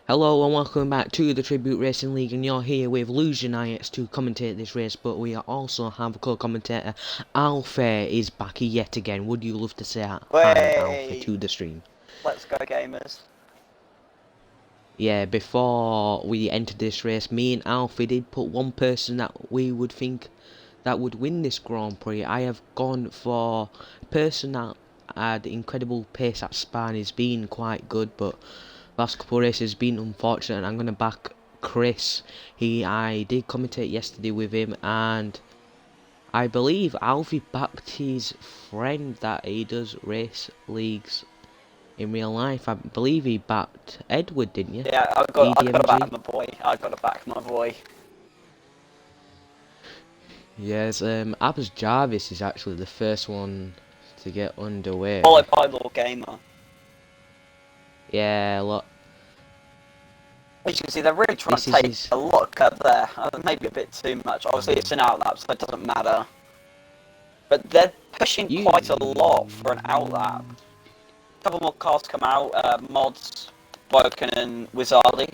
Hello and welcome back to the Tribute Racing League, and you're here with Lucian IX to commentate this race, but we also have a co-commentator. Alfie is back yet again. Would you love to say hi, Alfie, to the stream? Let's go, gamers. Yeah, before we entered this race, me and Alfie did put one person that we would think that would win this Grand Prix. I have gone for a person that had incredible pace at Spa and has been quite good, but last couple of races been unfortunate, and I'm gonna back Chris. I did commentate yesterday with him, and I believe Alfie backed his friend that he does race leagues in real life. I believe he backed Edward, didn't you? Yeah, I've got to back my boy. I've got to back my boy. Yes, Abbas Jarvis is actually the first one to get underway. Followed by Lord Gamer. Yeah, look. As you can see, they're really trying to take a lot of cut there. Maybe a bit too much. Obviously, it's an outlap, so it doesn't matter. But they're pushing quite a lot for an outlap. A couple more cars come out. Mods, Woken and Wizardy.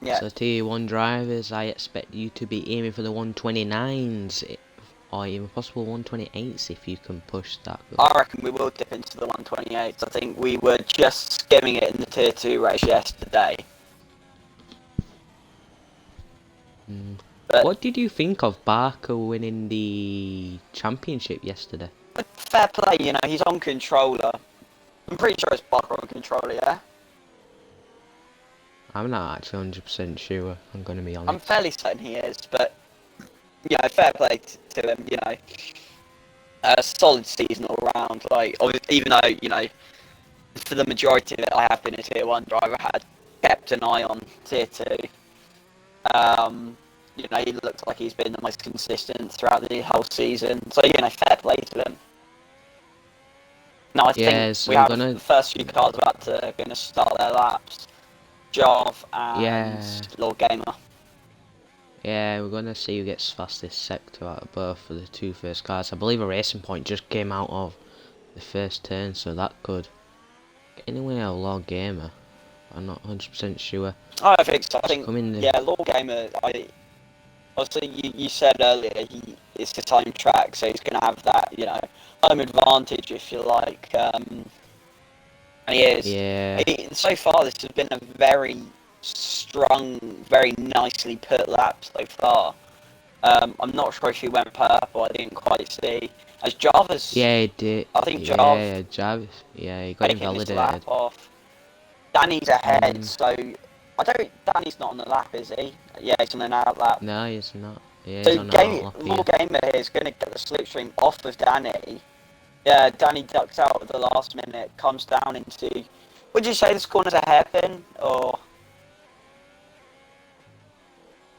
Yeah. So T1 drivers, I expect you to be aiming for the 129s, or even possible 128s if you can push that. I reckon we will dip into the 128s. I think we were just skimming it in the Tier 2 race yesterday. What did you think of Barker winning the championship yesterday? Fair play, you know, he's on controller. I'm pretty sure it's Barker on controller, yeah? I'm not actually 100% sure, I'm going to be honest. I'm fairly certain he is, but, you know, fair play to him, you know. A solid season all round, like, even though, you know, for the majority of it I have been a Tier 1 driver, I had kept an eye on Tier 2. You know, he looks like he's been the most consistent throughout the whole season, so, you know, fair play to him. Now, I think we have the first few cars about to going to start their laps. Jarv and Lord Gamer. Yeah, we're gonna see who gets fastest sector out of both for the two first cars. I believe a racing point just came out of the first turn, so that could get anywhere out of Lord Gamer. I'm not 100% sure. I think so. I think, yeah, Lord Gamer, obviously you said earlier it's his home track, so he's going to have that, you know, home advantage, if you like. And he is. Yeah. So far, this has been a very strong, very nicely put lap so far. I'm not sure if he went purple, I didn't quite see. As Jarvis... Yeah, he did. I think Jarvis. Yeah, he got invalidated. Lap off. Danny's ahead, so... Danny's not on the lap, is he? Yeah, he's on an out lap. No, he's not. Yeah, so he's on an out lap. Lord Gamer here is going to get the slipstream off of Danny. Yeah, Danny ducks out at the last minute, comes down into... Would you say this corner's a hairpin, or...?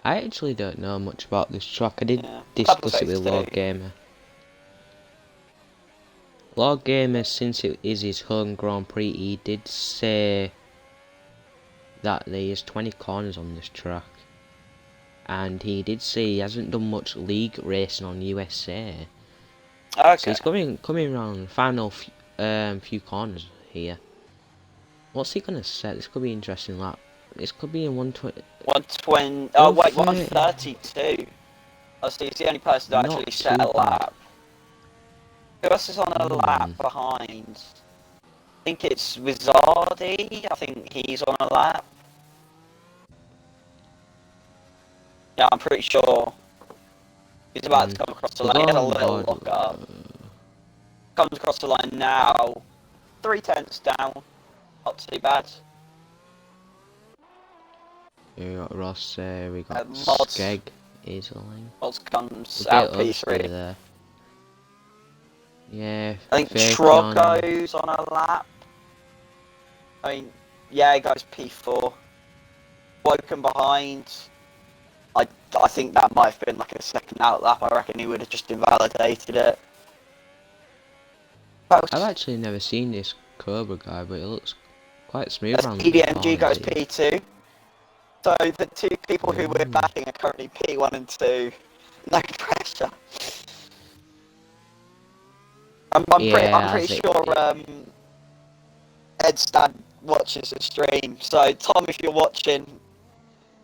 I actually don't know much about this track. I did discuss it with Lord Gamer. Lord Gamer, since it is his home Grand Prix, he did say that there's 20 corners on this track. And he did say he hasn't done much league racing on USA. Okay. So he's coming around final few corners here. What's he gonna set? This could be interesting lap. This could be in 120. 120. Oh wait, 132. Oh, so he's the only person that actually set a lap. Who else is on a lap behind? I think it's Wizardy. I think he's on a lap. Yeah, I'm pretty sure. He's about to come across the line. He had a little lock up. Comes across the line now. 3 tenths down. Not too bad. We got Ross there, we got Skeg easily. Mods comes out P3. There. Yeah, I think Trog goes on a lap. I mean, yeah, he goes P4. Woken behind. I think that might have been like a second out lap. I reckon he would have just invalidated it. I've actually never seen this Cobra guy, but it looks quite smooth around the EDMG goes P2. So the two people who we're backing are currently P1 and 2. No pressure. I'm Yeah, pretty sure Ed's dad watches the stream. So Tom, if you're watching,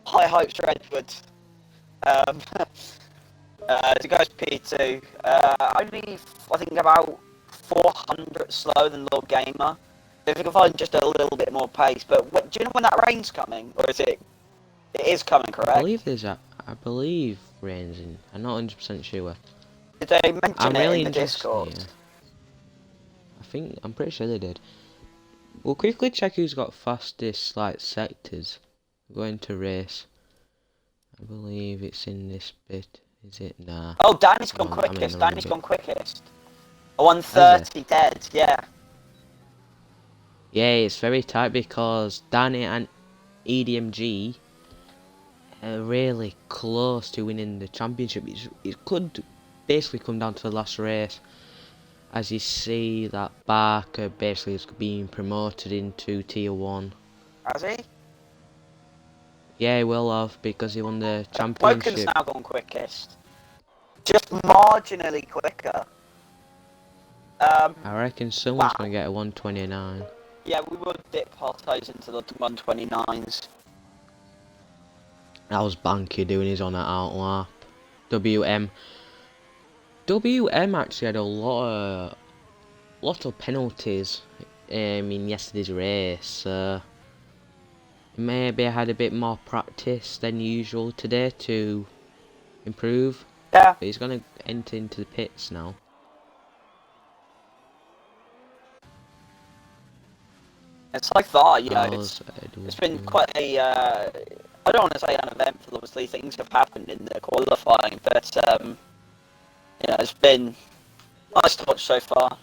high hopes for Edward. Um, to go to P2, only I think about 400 slower than Lord Gamer. If you can find just a little bit more pace, but do you know when that rain's coming, or is it? It is coming, I correct? believe there's a. I believe rains in. I'm not 100% sure. Did they mention I'm it really in the interested. Discord? Yeah, I'm pretty sure they did. We'll quickly check who's got fastest like sectors. Going to race. I believe it's in this bit. Is it? Nah. Oh, Danny's gone I'm in quickest. the wrong Danny's bit. gone quickest. Has it? 130 dead. Yeah. Yeah, it's very tight because Danny and EDMG are really close to winning the championship. It could basically come down to the last race. As you see that Barker basically is being promoted into Tier 1. Has he? Yeah, he will have because he won the Woken's championship. now gone quickest. Just marginally quicker. I reckon someone's Wow. going to get a 129. Yeah, we will dip our toes into the 129s. That was Banky doing his on at out lap. WM actually had a lot of penalties in yesterday's race. Maybe I had a bit more practice than usual today to improve. Yeah. But he's gonna enter into the pits now. It's like that, you know. How's It's been quite a. I don't want to say uneventful. Obviously, things have happened in the qualifying, but you know, it's been nice to watch so far.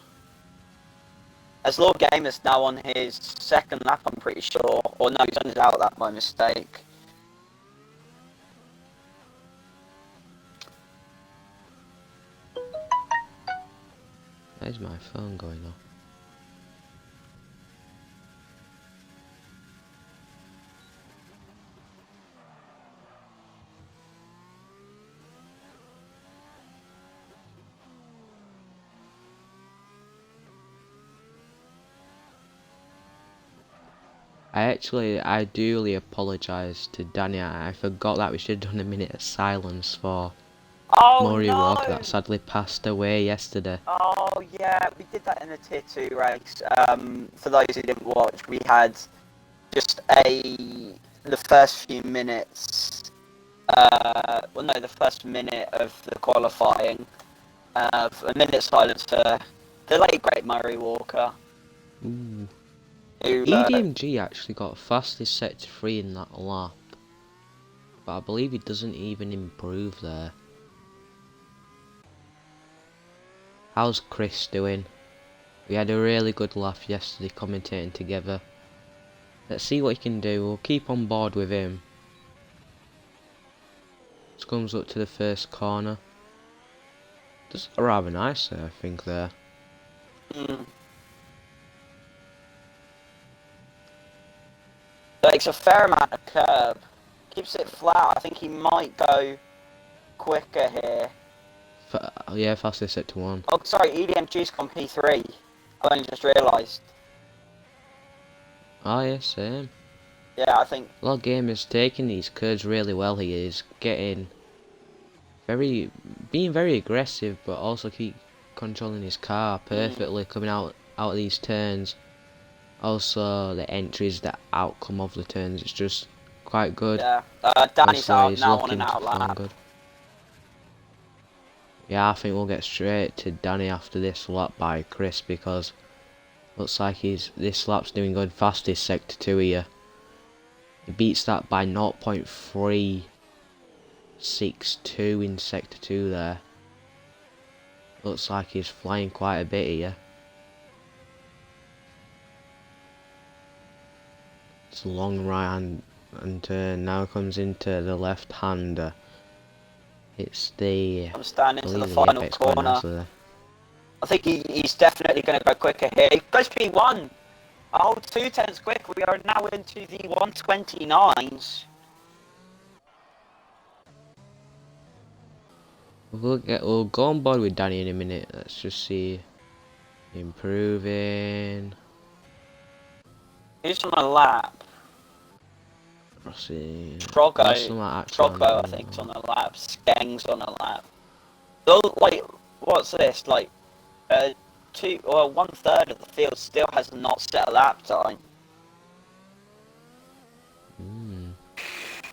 As Lord Gamer's now on his second lap, I'm pretty sure. Or no, he's on his out lap by mistake. Where's my phone going off? I duly apologise to Danny. I forgot that we should have done a minute of silence for Maury no! Walker that sadly passed away yesterday. Oh yeah, we did that in the tier 2 race. For those who didn't watch, we had just the first few minutes. Well, no, the first minute of the qualifying. A minute silence for the late great Murray Walker. Ooh. Who, EDMG actually got fastest sector 3 in that lap, but I believe he doesn't even improve there. How's Chris doing? We had a really good laugh yesterday commentating together. Let's see what he can do. We'll keep on board with him. This comes up to the first corner. Just rather nice there, I think there. Takes a fair amount of curb. Keeps it flat. I think he might go quicker here. Yeah, fastest sector 1. Oh, sorry, EDMG's gone P3. I only just realised. Oh yeah, same. Yeah, I think... Lord Gamer's taking these curves really well. He is being very aggressive, but also keep controlling his car perfectly, coming out of these turns. Also, the entries, the outcome of the turns, it's just quite good. Yeah, Danny's Also, out he's now on looking an to out film lap. good. Yeah, I think we'll get straight to Danny after this lap by Chris because looks like this lap's doing good. Fastest sector 2 here. He beats that by 0.362 in sector 2 there. Looks like he's flying quite a bit here. It's a long right hand and turn, now comes into the left hander. It's the... I'm standing to the apex final quite corner. nicely there. I think he's definitely going to go quicker here. He goes P1. Oh, 2 tenths quick. We are now into the 129s. We'll go on board with Danny in a minute. Let's just see Improving. Who's on a lap? Rossi. Most of Trogo. them are actually on Trogo, I think, is on a lap. Skeng's on a lap. So, like, what's this? Like, one third of the field still has not set a lap time.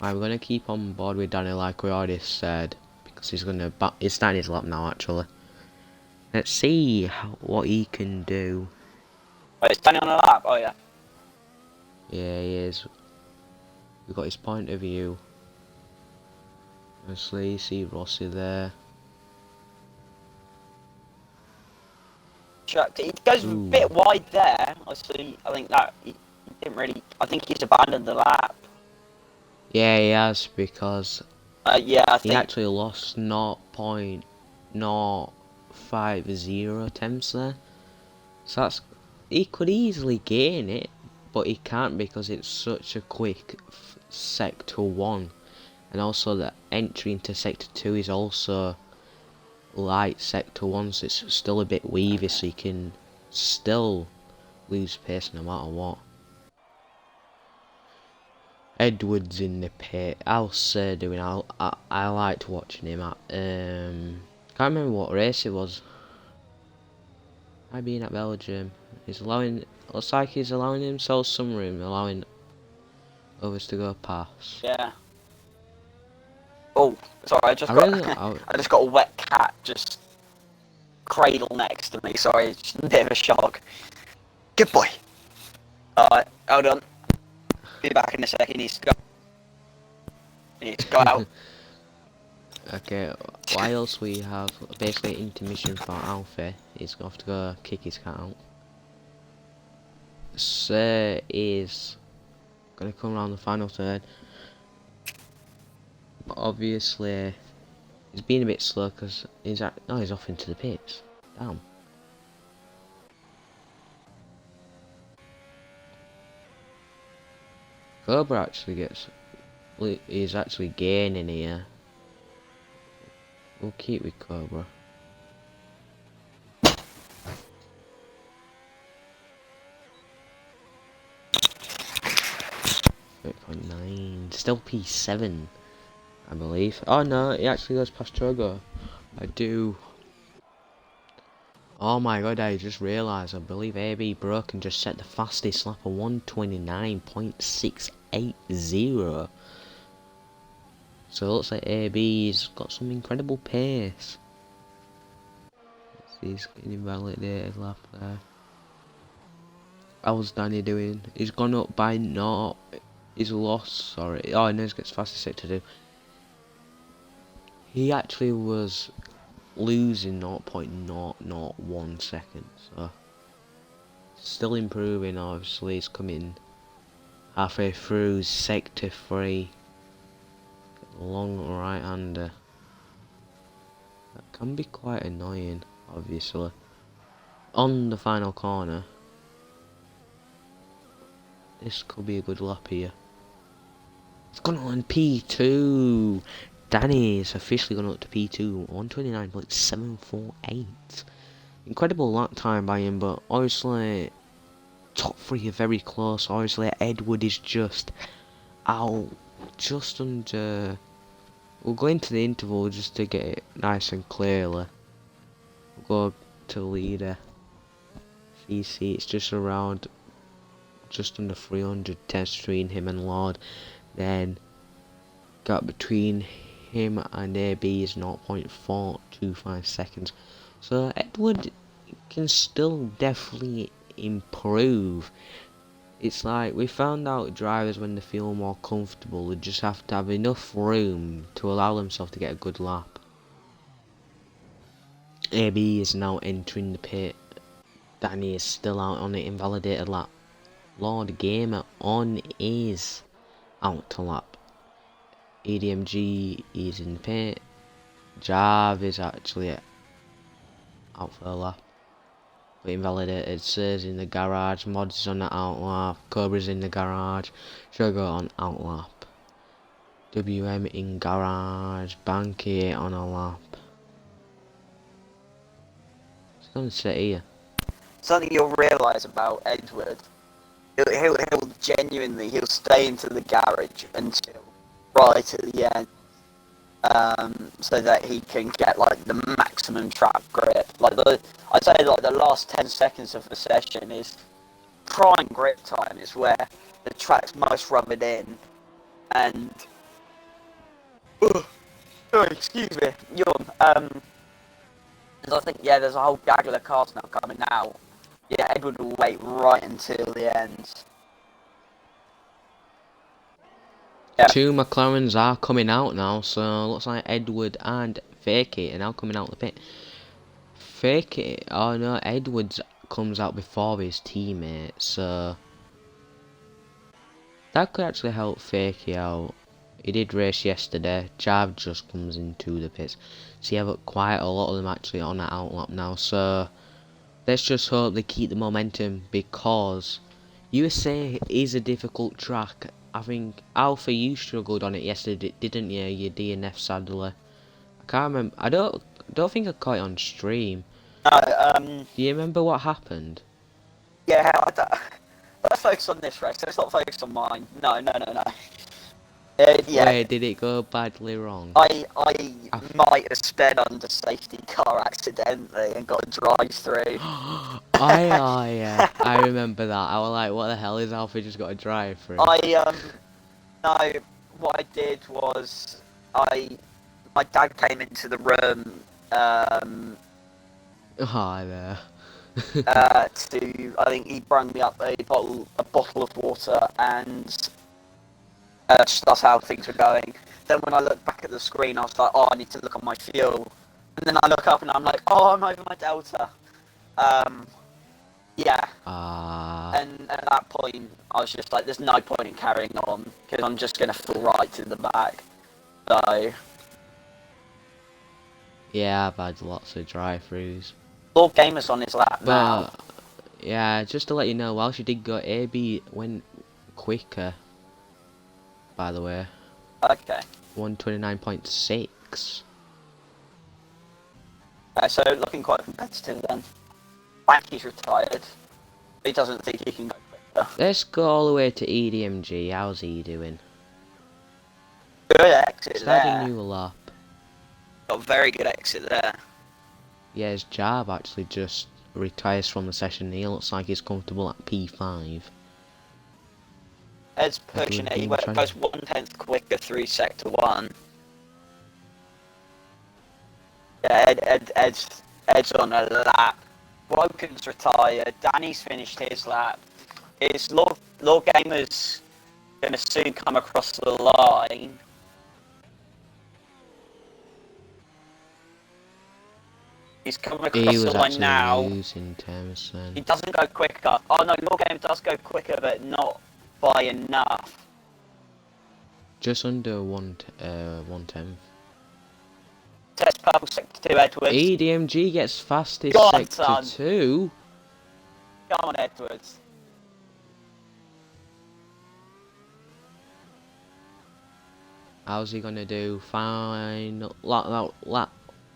I'm gonna keep on board with Danny like we already said, because he's starting his lap now actually. Let's see what he can do. Wait, it's Danny on a lap? Oh, yeah. Yeah, he is. We've got his point of view. Obviously, you see Rossi there. He goes a bit wide there. Obviously, I think that he didn't really. I think he's abandoned the lap. Yeah, he has, because yeah, I think he actually lost 0.050 attempts there. So he could easily gain it, but he can't because it's such a quick sector 1. And also the entry into sector 2 is also light sector 1, so it's still a bit weavy, so you can still lose pace no matter what. Edwards in the pit. How's Sir doing? I liked watching him at can't remember what race it was. I been at Belgium. Looks like he's allowing himself some room, allowing others to go past. Yeah. Oh, sorry, I just got a wet cat just cradle next to me. Sorry, it's just a bit of a shock. Good boy. Alright, hold on. Be back in a sec. He needs to go. He needs to go out. Okay, whilst we have basically intermission for Alfie, he's going to have to go kick his cat out. Sir is going to come around the final third. But obviously, he's been a bit slow because he's off into the pits. Damn. Cobra actually he's actually gaining here. We'll keep with Cobra. .9, still P7, I believe. Oh no, he actually goes past Trogo. I do. Oh my god, I just realised, I believe AB broke and just set the fastest lap of 129.680. So it looks like AB's got some incredible pace. He's getting invalidated lap there. How's Danny doing? He's gone up by not. He's lost, sorry. Oh, no, he's got fastest set to do. He actually was losing 0.001 seconds, so still improving. Obviously he's coming halfway through sector 3, long right hander. That can be quite annoying, obviously. On the final corner, this could be a good lap here. It's gone on P2. Danny's officially gone up to P2, 129.748. Incredible lap time by him, but obviously top 3 are very close. Obviously Edward is just out, just under. We'll go into the interval just to get it nice and clearly. We'll go to leader. CC, it's just around, just under 300 test between him and Lord. Then gap between him and AB is 0.425 seconds. So Edward can still definitely improve. It's like we found out drivers, when they feel more comfortable, they just have to have enough room to allow themselves to get a good lap. AB is now entering the pit. Danny is still out on the invalidated lap. Lord Gamer on his out to lap. EDMG is in the pit. Jav is actually out for a lap, but invalidated. Sir's in the garage. Mods is on the out lap. Cobra's in the garage. Sugar on out lap. WM in garage. Banky on a lap. It's gonna sit here. something you'll realise about Edward. He'll genuinely, he'll stay into the garage until right at the end, so that he can get like the maximum track grip. I'd say like the last 10 seconds of the session is prime grip time. Is where the track's most rubbing in, and excuse me, yawn. I think there's a whole gaggle of cars now coming out. Yeah, Edward will wait right until the end. Yeah. 2 McLarens are coming out now, so looks like Edward and Fake It are now coming out the pit. Fake It, oh no, Edwards comes out before his teammate, so that could actually help Fake It out. He did race yesterday. Jav just comes into the pits, so you have quite a lot of them actually on that outlap now, so let's just hope they keep the momentum, because USA is a difficult track. I think Alpha, you struggled on it yesterday, didn't you? Your DNF sadly. I can't remember. I don't think I caught it on stream. No. Do you remember what happened? Yeah, let's focus on this race. Let's not focus on mine. No. Yeah. Where did it go badly wrong? I might have sped under safety car accidentally and got a drive-through. Yeah. I remember that. I was like, what the hell is Alpha just got a drive-through? No, what I did was, my dad came into the room, Hi there. I think he brung me up a bottle of water, and just that's how things were going. Then when I looked back at the screen, I was like, oh, I need to look on my fuel. And then I look up and I'm like, oh, I'm over my delta. Yeah. And at that point, I was just like, there's no point in carrying on, because I'm just going to fall right to the back. So... yeah, I've had lots of drive-throughs. Lord Gamer's on his lap now. Yeah, just to let you know, while she did go, AB went quicker, by the way. Okay. 129.6. So looking quite competitive then. Banky's retired. He doesn't think he can go quicker. Let's go all the way to EDMG. How's he doing? Good exit Starting there. new lap. Got a very good exit there. Yeah, his Jarb actually just retires from the session. He looks like he's comfortable at P5. Ed's pushing it. He goes 1/10 quicker through sector 1. Yeah, Ed's on a lap. Woken's retired. Danny's finished his lap. Is Lord Gamer's going to soon come across the line? He's coming across the line now. Losing 10%. He doesn't go quicker. Oh no, Lord Gamer does go quicker, but not by enough. Just under 1/10. Test purple sector 2, Edwards. EDMG gets fastest Go on, sector son. 2. Come on, Edwards. How's he gonna do? Fine.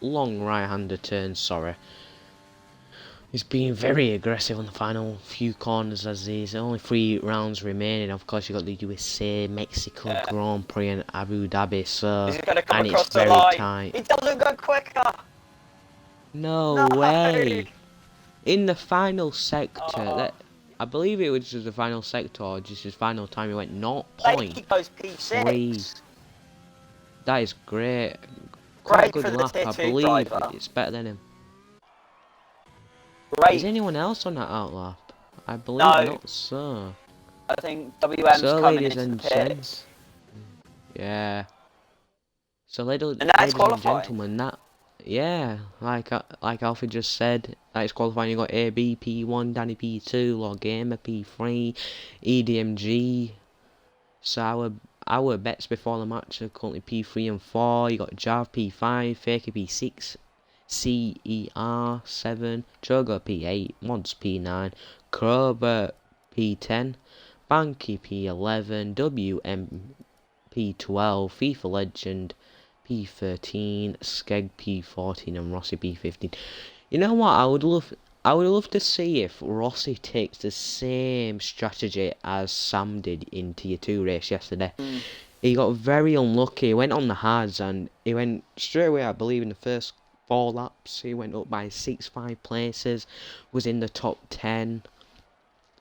Long right-hander turn, sorry. He's being very aggressive on the final few corners, as there's only 3 rounds remaining. Of course, you've got the USA, Mexico Grand Prix and Abu Dhabi, so... Is he going to come and across it's the very line? tight. He doesn't go quicker! No way! In the final sector, I believe it was just the final sector, or just his final time, he went 0.3. He goes P6. That is great. Quite Great a good for the lap, tier I 2 believe driver. it's better than him. Great. Is anyone else on that outlap? I believe No. not so. I think WM's So, coming ladies into and the pits. Yeah. So, ladies And that is and qualifying. gentlemen, that... Yeah, like Alfie just said, that is qualifying. You got AB P1, Danny P2, Lord Gamer P3, EDMG. So our bets before the match are currently P3 and 4. You got Jav P5, Faker P6, CER7, Chogo P8, Mods P9, Krober P10, Banky P11, WM P12, FIFA Legend P13, Skeg P14 and Rossi P15. You know what, I would love I would love to see if Rossi takes the same strategy as Sam did in Tier 2 race yesterday. He got very unlucky. He went on the hards and he went straight away, I believe, in the first 4 laps. He went up by 6-5 places, was in the top 10.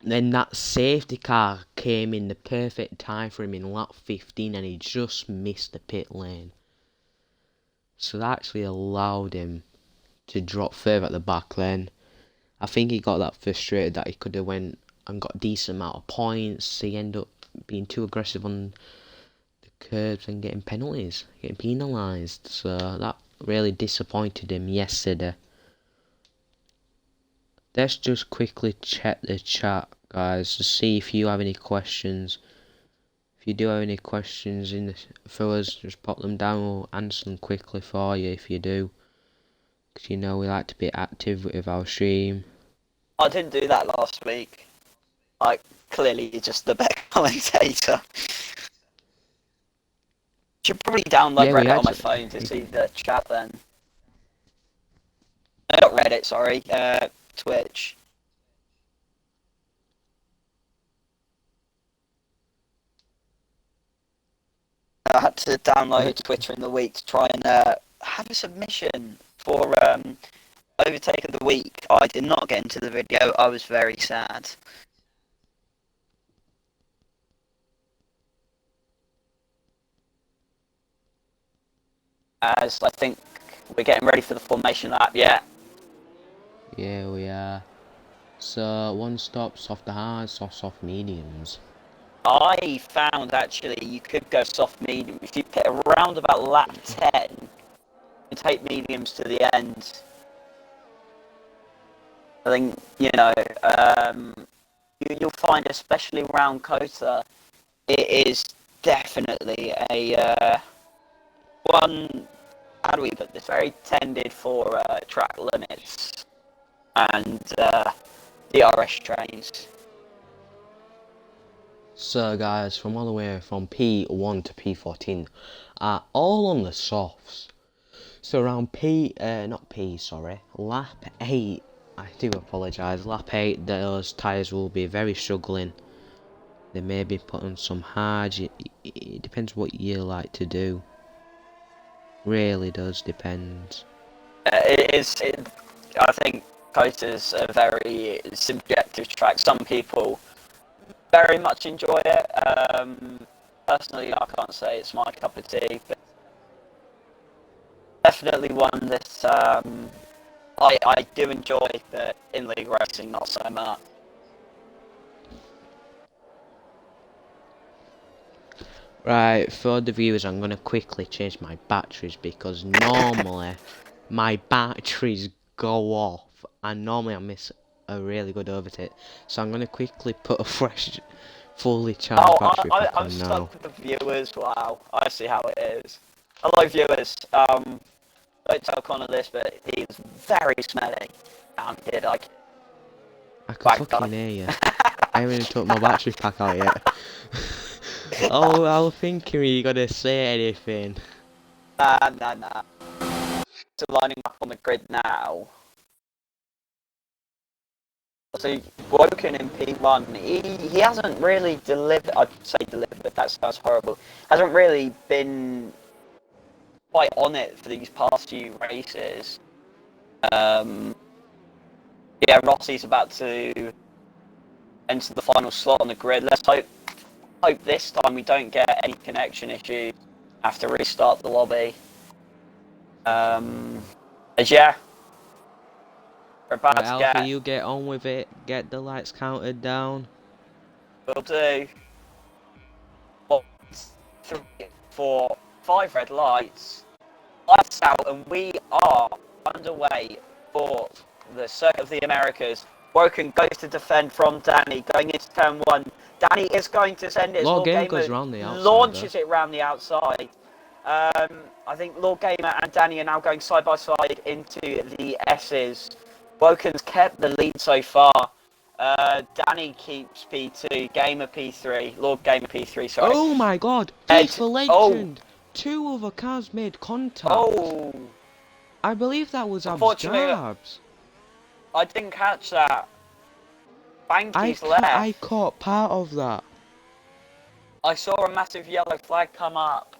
Then that safety car came in the perfect time for him in lap 15 and he just missed the pit lane. So that actually allowed him to drop further at the back then. I think he got that frustrated that he could have went and got a decent amount of points. He ended up being too aggressive on the curbs and getting penalties, getting penalised. So that really disappointed him yesterday. Let's just quickly check the chat, guys, to see if you have any questions. If you do have any questions for us, just pop them down. We'll answer them quickly for you if you do. Because you know we like to be active with our stream. I didn't do that last week. Like, clearly you're just the better commentator. Should probably download Reddit on my phone to see the chat then. No, not Reddit, sorry. Twitch. I had to download Twitter in the week to try and have a submission for Overtake of the Week. I did not get into the video. I was very sad. As I think we're getting ready for the formation lap, yeah. Yeah, we are. So, one stop, soft to hard, soft mediums. I found actually you could go soft medium. If you pit around about lap 10 and take mediums to the end, I think, you know, you'll find, especially around Kota, it is definitely a one, how do we put this, very tended for track limits and DRS trains. So guys, from all the way from P1 to P14 are all on the softs. So around lap 8, I do apologise, lap 8 those tyres will be very struggling. They may be putting some hard, it depends what you like to do. Really does depend. I think Kota's a very subjective track. Some people very much enjoy it. Personally, I can't say it's my cup of tea, but definitely one that I do enjoy, but in league racing not so much. Right, for the viewers, I'm going to quickly change my batteries because normally my batteries go off and normally I miss a really good overtake. So I'm going to quickly put a fresh, fully charged battery back on now. I'm stuck with the viewers. Wow, I see how it is. Hello viewers. Don't tell Connor this, but he is very smelly. Did I can fucking hear you. I haven't even took my battery pack out yet. Oh, I was thinking were you gonna say anything. Nah. So lining up on the grid now. So Woken in P1, he hasn't really delivered. I'd say delivered, but that sounds horrible. Hasn't really been quite on it for these past few races. Yeah, Rossi's about to enter the final slot on the grid. Let's hope this time we don't get any connection issues. Have to restart the lobby. Yeah, we're about to Alpha, get. you get on with it. Get the lights counted down. Will do. 1, 3, 4, 5 red lights. Lights out, and we are underway for the Circuit of the Americas. Woken goes to defend from Danny, going into turn 1. Danny is going to send it. Lord Gamer goes around the outside. Launches it round the outside. I think Lord Gamer and Danny are now going side by side into the S's. Woken's kept the lead so far. Danny keeps P2, Gamer P3, Lord Gamer P3, sorry. Oh my god, FIFA Legend! Oh. 2 other cars made contact. Oh. I believe that was Abs Jarbs. I didn't catch that. Banky's I left. caught part of that. I saw a massive yellow flag come up.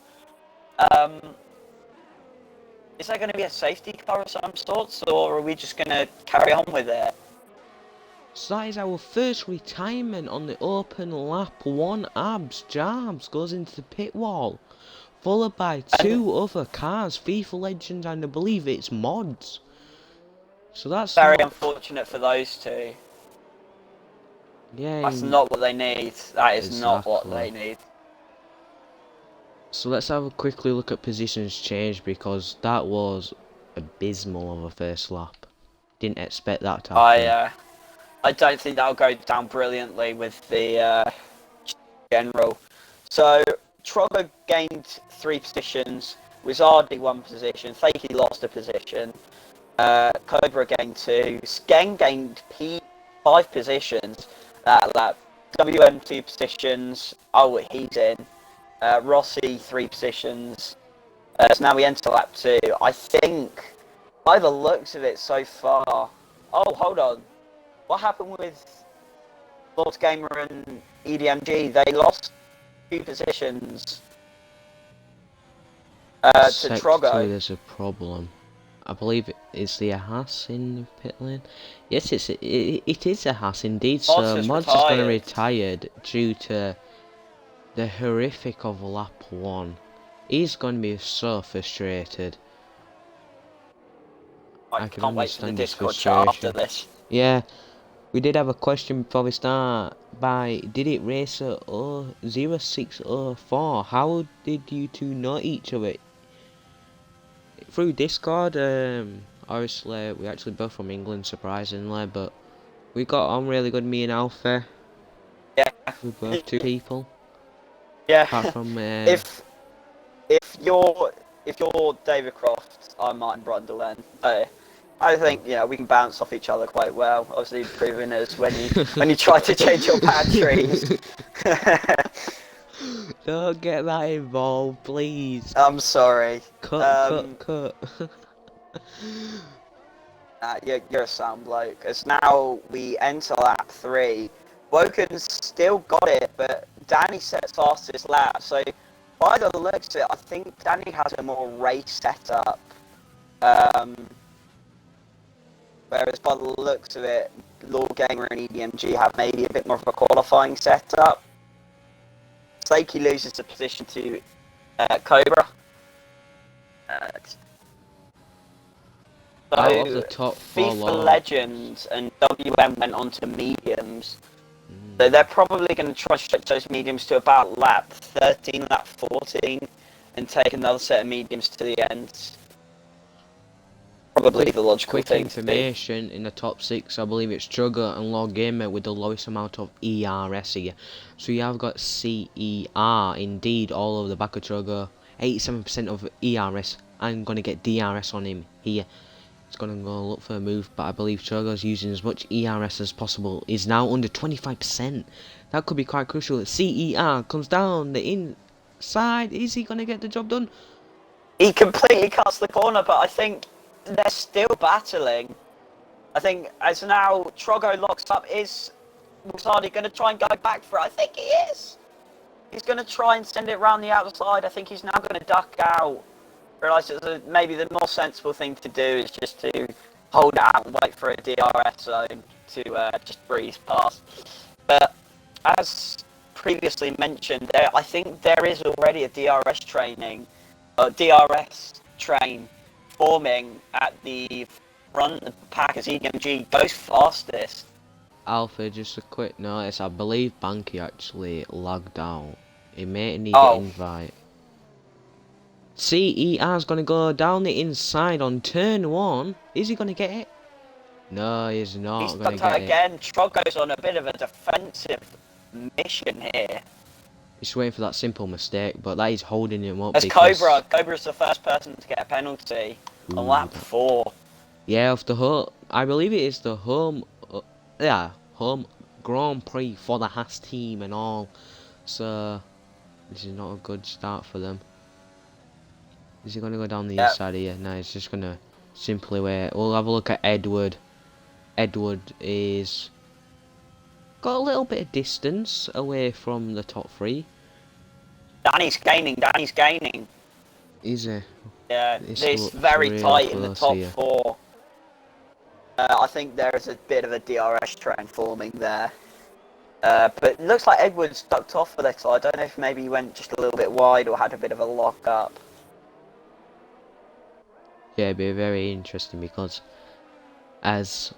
Is there going to be a safety car of some sorts, or are we just going to carry on with it? So that is our first retirement on the open lap. One Abs Jarbs goes into the pit wall, followed by two other cars, FIFA Legends, and I believe it's mods. So that's very not... unfortunate for those two. Yeah, That's not what they need. That is exactly. not what they need. So let's have a quickly look at positions change, because that was abysmal of a first lap. Didn't expect that to happen. I don't think that'll go down brilliantly with the general. So Trogo gained 3 positions, Wizardi 1 position, Fakey lost a position, Cobra gained 2, Skeng gained 5 positions that lap, WM 2 positions, oh he's in, Rossi 3 positions, so now we enter lap 2. I think, by the looks of it so far, oh hold on, what happened with Lord Gamer and EDMG? They lost 2 positions to Trogo. There's a problem. I believe it's the Haas in the pit lane. Yes, it is a Haas indeed. So Mods is going to retire due to the horrific of lap 1. He's going to be so frustrated. I can't wait for the Discord chat after this. Yeah, we did have a question before we start. Did it race at 0604? How did you two know each other? Through Discord. Obviously we actually both from England, surprisingly, but we got on really good, me and Alfie. Yeah. We're both 2 people. Yeah. Apart from if you're David Croft, I'm Martin Brundle, then I think we can bounce off each other quite well. Obviously, proving us when you try to change your batteries. Don't get that involved, please. I'm sorry. Cut. You're a sound bloke. As now we enter lap 3. Woken's still got it, but Danny sets fastest lap. So by the looks of it, I think Danny has a more race setup. Whereas by the looks of it, Lord Gamer and EDMG have maybe a bit more of a qualifying setup. Slakey loses the position to Cobra. Out of the top 4 FIFA Legends and WM went on to mediums. So they're probably going to try to stretch those mediums to about lap 13, lap 14, and take another set of mediums to the end. Probably the logical thing information in the top 6, I believe it's Trugger and Lord Gamer with the lowest amount of ERS here. So you have got CER, indeed, all over the back of Trugger, 87% of ERS. I'm going to get DRS on him here. It's going to go look for a move, but I believe Trugger's using as much ERS as possible. Is now under 25%. That could be quite crucial. CER comes down the inside. Is he going to get the job done? He completely cuts the corner, but I think they're still battling. I think as now Trogo locks up, is Wizardi going to try and go back for it? I think he is. He's going to try and send it round the outside. I think he's now going to duck out. Realise that maybe the more sensible thing to do is just to hold it out and wait for a DRS zone to just breeze past. But as previously mentioned, I think there is already a DRS train forming at the front of the pack as EMG goes fastest. Alpha, just a quick notice, I believe Banky actually lagged out. He may need an invite. CER's going to go down the inside on turn 1. Is he going to get it? No, he's not going to get it. Again, Trogo's on a bit of a defensive mission here. He's waiting for that simple mistake, but that is holding him up. As Cobra's the first person to get a penalty on lap 4. Yeah, of the whole, I believe it is the home Grand Prix for the Haas team and all. So this is not a good start for them. Is he going to go down the inside here? No, he's just going to simply wait. We'll have a look at Edward. Edward is got a little bit of distance away from the top three. Danny's gaining. Is it? Yeah, This it's looks very real tight in the close top here. 4. I think there is a bit of a DRS trend forming there. But it looks like Edwards ducked off for this, so I don't know if maybe he went just a little bit wide or had a bit of a lock up. Yeah, it'd be very interesting because, as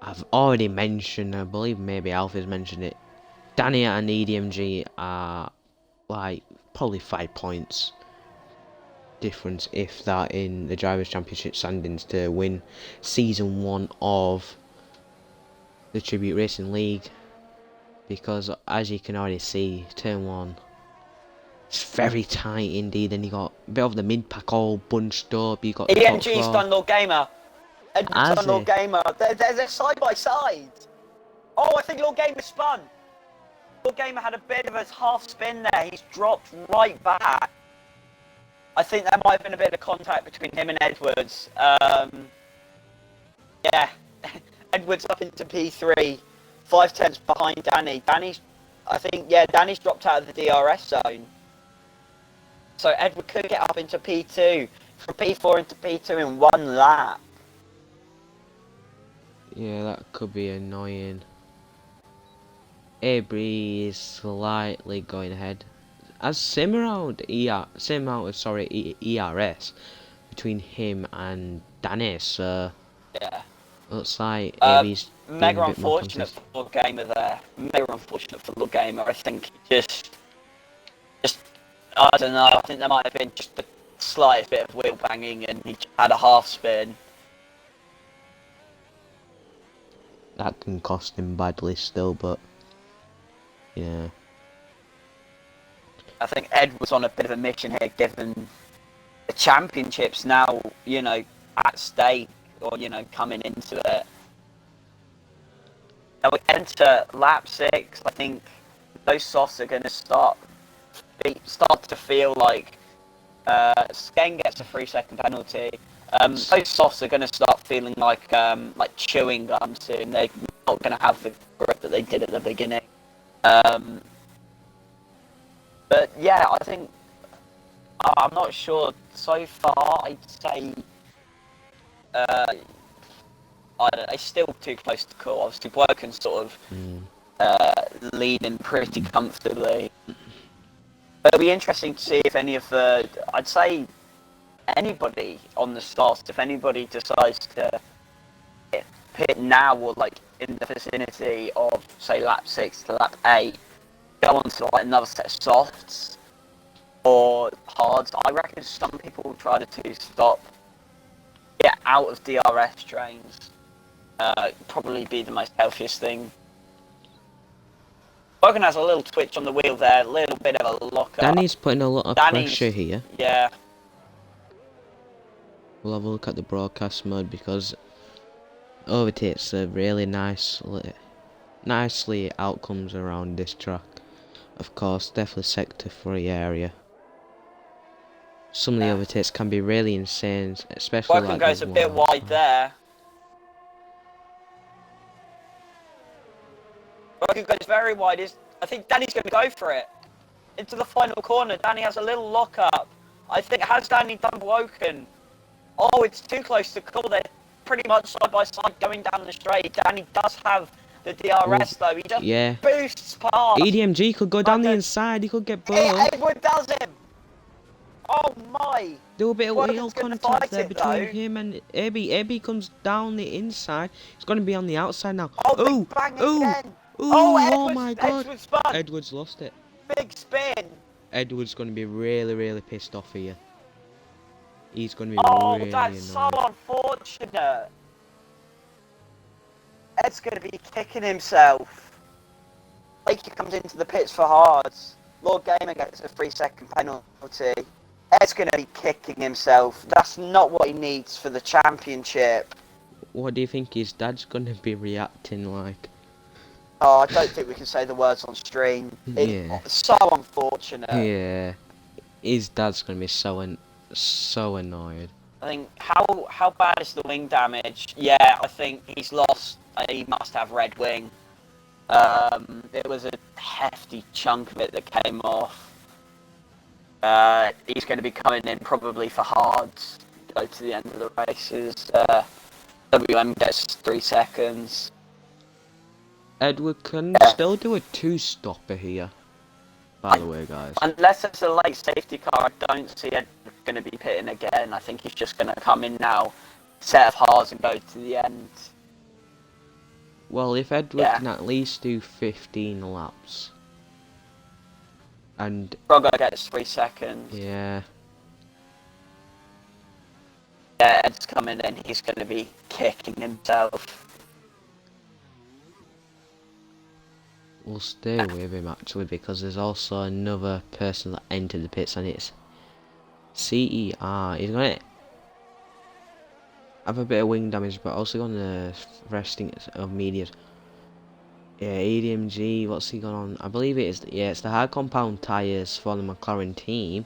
I've already mentioned, I believe maybe Alfie's mentioned it, Danny and EDMG are like probably 5 points difference, if that, in the Drivers' Championship standings to win Season 1 of the Tribute Racing League. Because, as you can already see, Turn 1, it's very tight indeed. Then you got a bit of the mid-pack all bunched up, you got the top EMG's 4. done Lord Gamer. Edwards Has done Lord he? Gamer. They're side by side. Oh, I think Lord Gamer spun. Lord Gamer had a bit of a half spin there. He's dropped right back. I think there might have been a bit of contact between him and Edwards. Yeah, Edwards up into P3, 5/10 behind Danny. Danny's dropped out of the DRS zone. So Edward could get up into P2, from P4 into P2 in 1 lap. Yeah, that could be annoying. Avery is slightly going ahead. As same amount of ERS between him and Danny, so Yeah. looks like Avery's being Mega a bit more unfortunate consistent. for Lord Gamer there. Mega unfortunate for Lord Gamer. I think just I don't know. I think there might have been just the slightest bit of wheel banging, and he had a half spin. That can cost him badly still, but yeah. I think Ed was on a bit of a mission here, given the championships now, at stake, or, coming into it. Now we enter lap 6. I think those softs are going to start to feel like Skeng gets a 3-second penalty. Those softs are going to start feeling like chewing gum soon. They're not going to have the grip that they did at the beginning. But yeah, I think I'm not sure. So far, I'd say it's still too close to call. Obviously, Woken sort of leading pretty comfortably. But it'll be interesting to see if any of I'd say anybody on the soft, if anybody decides to pit now or in the vicinity of, say, lap 6 to lap 8, go on to another set of softs or hards. I reckon some people will try to get out of DRS trains. Probably be the most healthiest thing. Woken has a little twitch on the wheel there, a little bit of a lock-up. Danny's putting a lot of pressure here. Yeah. We'll have a look at the broadcast mode because overtakes are really nicely outcomes around this track. Of course, definitely sector 3 area. Some of the overtakes can be really insane, especially Woken goes a bit wide there. Woken goes very wide. I think Danny's going to go for it. Into the final corner. Danny has a little lock-up. I think, has Danny done Woken? Oh, it's too close to call. They're pretty much side by side going down the straight. Danny does have the DRS though. He just boosts past. EDMG could go down the inside. He could get both. Edward does him. Oh my! There will be a wheel contact there between him and Abby. Abby comes down the inside. It's going to be on the outside now. Oh my god! Edward's lost it. Big spin. Edward's going to be really, really pissed off here. He's going to be really annoyed. That's so unfortunate. Ed's going to be kicking himself. Blakey comes into the pits for hards. Lord Gamer gets a 3-second penalty. Ed's going to be kicking himself. That's not what he needs for the championship. What do you think his dad's going to be reacting like? Oh, I don't think we can say the words on stream. It's so unfortunate. Yeah. His dad's going to be so annoyed. I think, how bad is the wing damage? Yeah, I think he's lost he must have red wing. It was a hefty chunk of it that came off. He's going to be coming in probably for hards. Go to the end of the races. WM gets 3 seconds. Edward can still do a 2-stopper here. By the way, guys. Unless it's a late safety car, I don't see Edward going to be pitting again. I think he's just going to come in now, set of hards and go to the end. Well, if Edward can at least do 15 laps. And Frogger gets 3 seconds. Yeah. Yeah, Ed's coming in, he's going to be kicking himself. We'll stay with him actually, because there's also another person that entered the pits, and it's CER. He's going to have a bit of wing damage, but also going to resting of medias. Yeah, ADMG, what's he got on? I believe it is, yeah, it's the hard compound tyres for the McLaren team.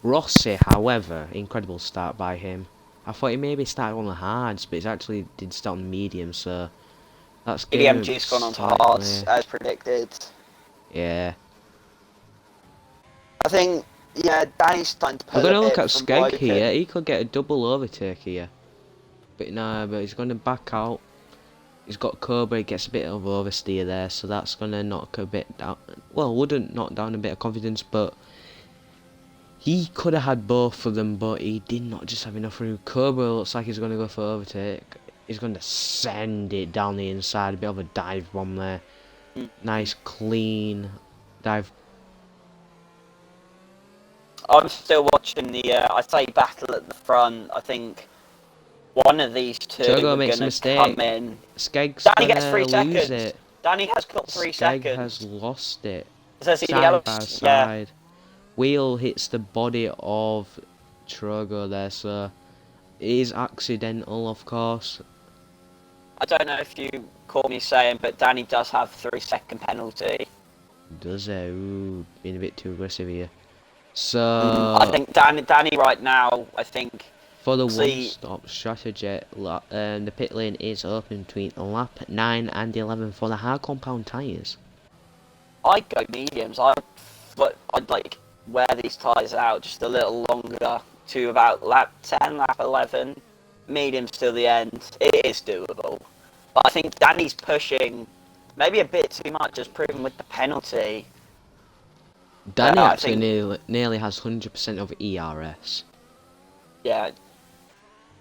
Rossi, however, incredible start by him. I thought he maybe started on the hards, but he actually did start on the medium, so that's ADMG's gone on to hards, as predicted. Yeah. I think, yeah, Danny's starting to put We're going to look at Skeg here. He could get a double overtake here. But no, but he's going to back out. He's got Cobra, he gets a bit of oversteer there, so that's going to knock a bit down. Well, wouldn't knock down a bit of confidence, but he could have had both of them, but he did not just have enough room. Cobra looks like he's going to go for overtake. He's going to send it down the inside, a bit of a dive bomb there. Nice, clean dive. I'm still watching the, I say battle at the front. I think one of these two are going to come in. Skeg's Danny gets 3 seconds. Lose it. Danny has got 3 seconds. Skeg has lost it. Side by side. Wheel hits the body of Trogo there, so it is accidental, of course. I don't know if you caught me saying, but Danny does have 3-second penalty. Does it? Ooh, being a bit too aggressive here. So I think Danny right now, I think for the one-stop strategy, the pit lane is open between lap 9 and 11 for the hard compound tyres. I'd go mediums. I'd like wear these tyres out just a little longer to about lap 10, lap 11. Mediums till the end. It is doable. But I think Danny's pushing maybe a bit too much, as proven with the penalty. Danny actually nearly has 100% of ERS. Yeah.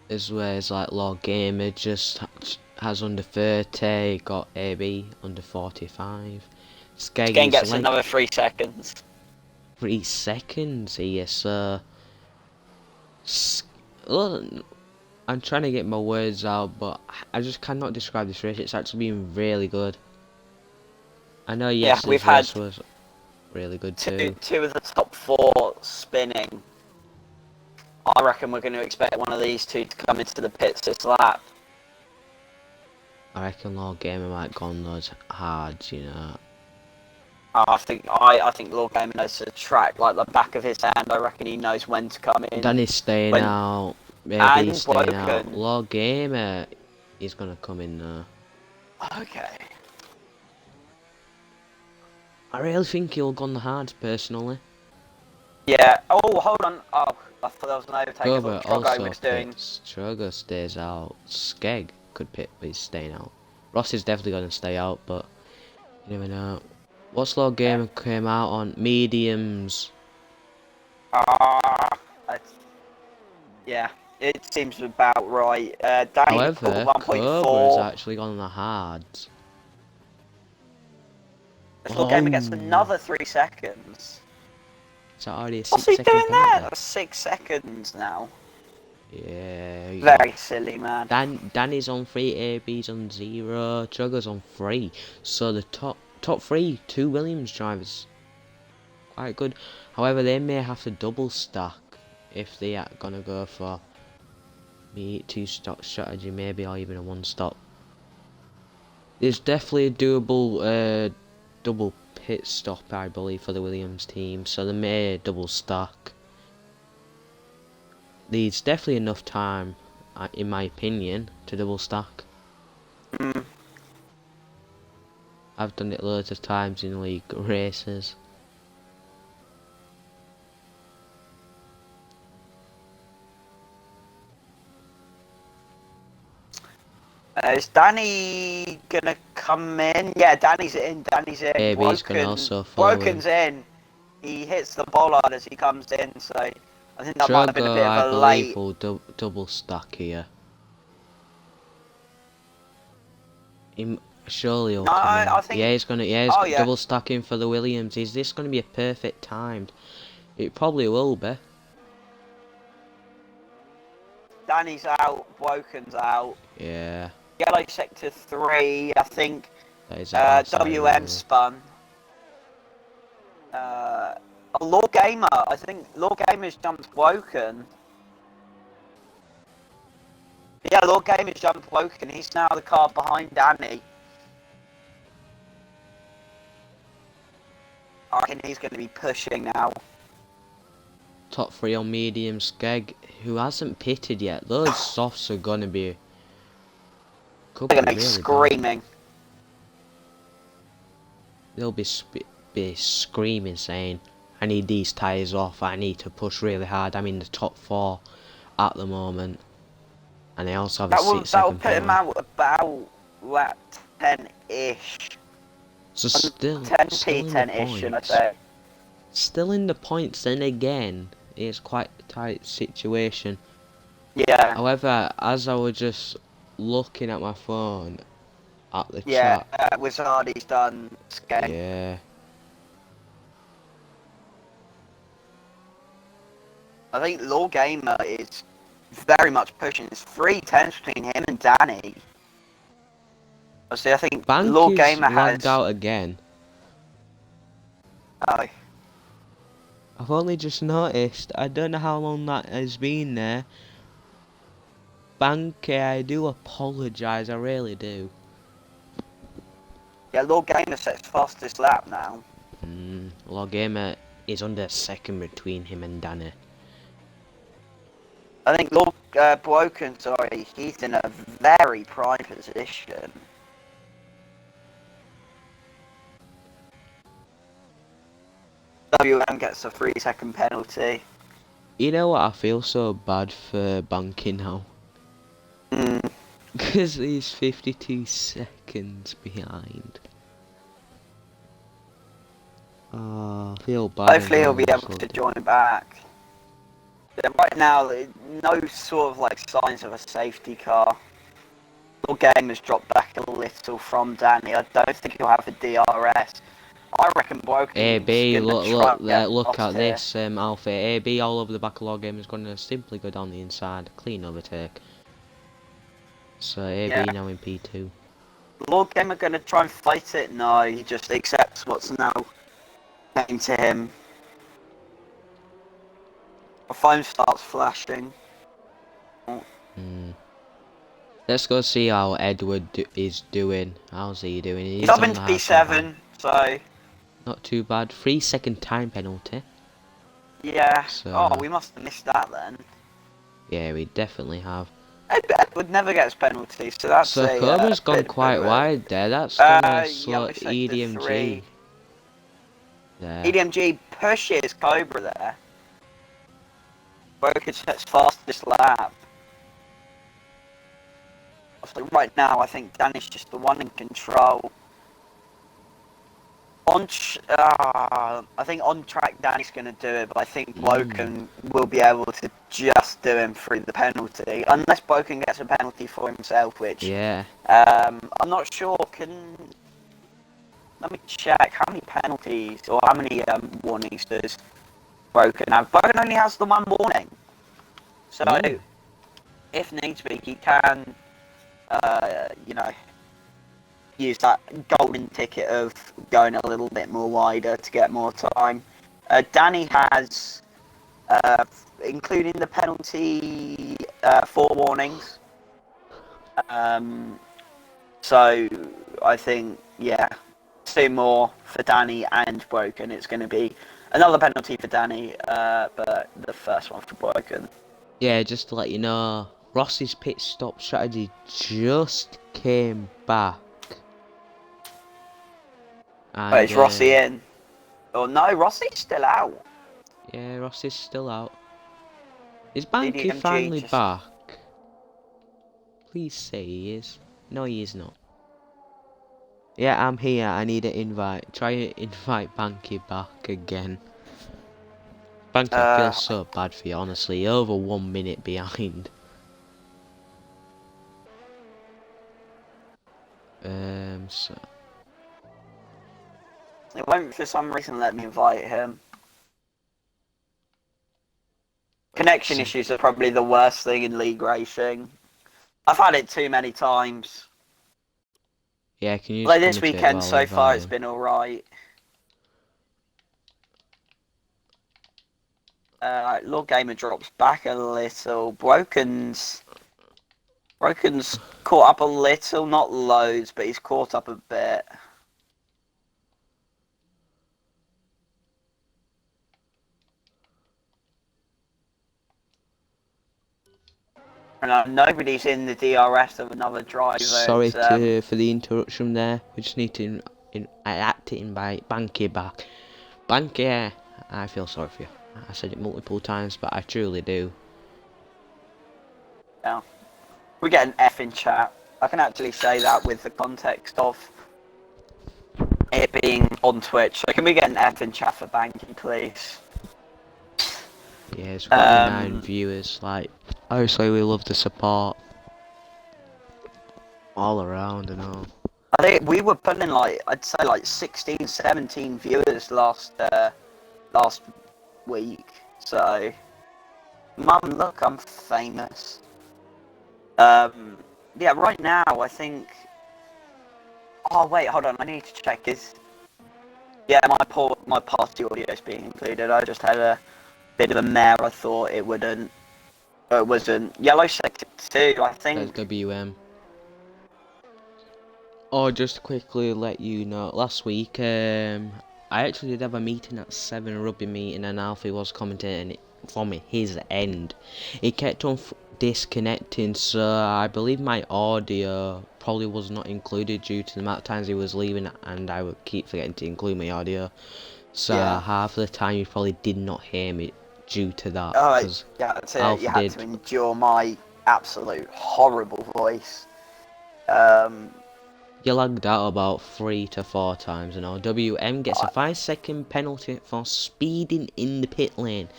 As well as like Lord Gamer just has under 30, got AB under 45. Skeg gets another 3 seconds. 3 seconds here, so well, I'm trying to get my words out, but I just cannot describe this race. It's actually been really good. I know yesterday's race was really good too. Two of the top 4 spinning. I reckon we're going to expect one of these two to come into the pits this lap. I reckon Lord Gamer might go on those hards, you know. I think Lord Gamer knows the track like the back of his hand. I reckon he knows when to come in. Danny's staying out. Maybe he's staying out. Lord Gamer is going to come in now. Okay. I really think he'll go on the hards, personally. Yeah. Oh, hold on. Oh, I thought that was an overtake. Trogo also pits. Trogo stays out. Skeg could pit, but he's staying out. Ross is definitely going to stay out, but you never know. What's Lord Gamer came out on? Mediums. Yeah, it seems about right. However, Cobra's actually gone on the hards. Lord Gamer gets another 3 seconds. Is that already a 6 What's he second doing there? penalty? That's 6 seconds now. Yeah. Very silly, man. Danny's on 3, AB's on 0, Trogo's on 3. So the top 3, 2 Williams drivers. Quite good. However, they may have to double stack if they are gonna go for maybe 2-stop strategy, maybe, or even a 1-stop. There's definitely a doable double pit stop, I believe, for the Williams team, so they may double stack. There's definitely enough time, in my opinion, to double stack. I've done it loads of times in league races. Is Danny gonna come in? Yeah, Danny's in. Danny's in. AB's gonna also follow him. Broken's in. He hits the bollard as he comes in, so I think that might have been a Drogo, bit of I a believe, late. will double stack here. Surely he'll No, come in. I think. Yeah, he's gonna. Yeah, Oh he's yeah. double stacking for the Williams. Is this gonna be a perfect timed? It probably will be. Danny's out. Broken's out. Yeah. Yellow sector 3. I think. That is outside of WM the spun. Law Gamer. I think Law Gamer's jumped Woken. Yeah, Law Gamer's jumped Woken. He's now the car behind Danny. I reckon he's going to be pushing now. top 3 on medium. Skeg, who hasn't pitted yet. Those softs are gonna be. They're going to be really screaming. Bad. They'll be screaming, saying, "I need these tyres off. I need to push really hard. I'm in the top 4 at the moment." And they also have a 6 That will second put him out about lap 10-ish. So still 10p, 10-ish, should I say. Still in the points, then again, it's quite a tight situation. Yeah. However, as I was just looking at my phone at the chat. chat. Yeah, Wizardy's done Skeg. Yeah. I think Law Gamer is very much pushing. It's 3 tenths between him and Danny. I think Law Gamer has lagged out again. Oh. I've only just noticed. I don't know how long that has been there. Banky, I do apologise. I really do. Yeah, Law Gamer sets fastest lap now. Law Gamer is under a second between him and Danny. I think Law Broken, sorry, he's in a very prime position. WM gets a 3-second penalty. You know what? I feel so bad for Banky now. Because he's 52 seconds behind. Oh, I feel bad. Hopefully he'll be able to join back. Yeah, right now, no sort of like signs of a safety car. Law Game has dropped back a little from Danny. I don't think he'll have a DRS. I reckon Broken. AB, look at this Alpha. AB all over the back of Law Game is going to simply go down the inside, clean overtake. So AB now in P2. Law Game are going to try and fight it. No, he just accepts what's now came to him. The phone starts flashing. Let's go see how Edward is doing. How's he doing? He's up into P7, so not too bad. 3-second time penalty. Yeah. So, oh, we must have missed that then. Yeah, we definitely have. Edward never gets penalties, so that's so Cobra's gone quite wide there. That's gonna slow EDMG. There. EDMG pushes Cobra there. Broken sets fastest lap. So right now, I think Danny's just the one in control. I think on track Danny's going to do it, but I think Broken will be able to just do him through the penalty, unless Broken gets a penalty for himself, which I'm not sure. Let me check how many penalties or how many warnings does Broken have. Broken only has the one warning, so if needs be, he can, use that golden ticket of going a little bit more wider to get more time. Danny has, including the penalty, 4 warnings. So I think, 2 more for Danny and Broken. It's going to be another penalty for Danny, but the first one for Broken. Yeah, just to let you know, Ross's pit stop strategy just came back. Wait, And is Rossi in? Oh no, Rossi's still out. yeah, Ross is still out. Is Banky EDMG finally just... back? Please say he is. No, he is not. Yeah, I'm here. I need an invite. Try to invite Banky back again. Banky, I feel so bad for you, honestly. You're over 1 minute behind. So It won't for some reason let me invite him. Connection issues are probably the worst thing in league racing. I've had it too many times. yeah, can you just Like this commentate weekend while I so far, invite it's him? been alright. Lord Gamer drops back a little. Broken's caught up a little, not loads, but he's caught up a bit. And nobody's in the DRS of another driver. Sorry for the interruption there. We just need to invite Banky back. Banky, I feel sorry for you. I said it multiple times, but I truly do. Yeah. We get an F in chat. I can actually say that with the context of it being on Twitch. So can we get an F in chat for Banky, please? Yes, we've got 9 viewers. Like, obviously we love the support all around and all. I think we were putting like, I'd say like 16, 17 viewers last week. So, mum, look, I'm famous. Yeah, right now I think. Oh wait, hold on. I need to check. Yeah, my party audio is being included. I just had a bit of a mare. I thought it wouldn't. It wasn't. Yellow sector 2, I think. That's WM. Oh, just to quickly let you know, last week I actually did have a meeting at 7, a rugby meeting, and Alfie was commentating it from his end. It kept on disconnecting, so I believe my audio probably was not included due to the amount of times he was leaving, and I would keep forgetting to include my audio. So Yeah. half of the time you probably did not hear me due to that. Oh, Because you had to endure my absolute horrible voice. You lagged out about 3 to 4 times, and WM gets a 5-second penalty for speeding in the pit lane.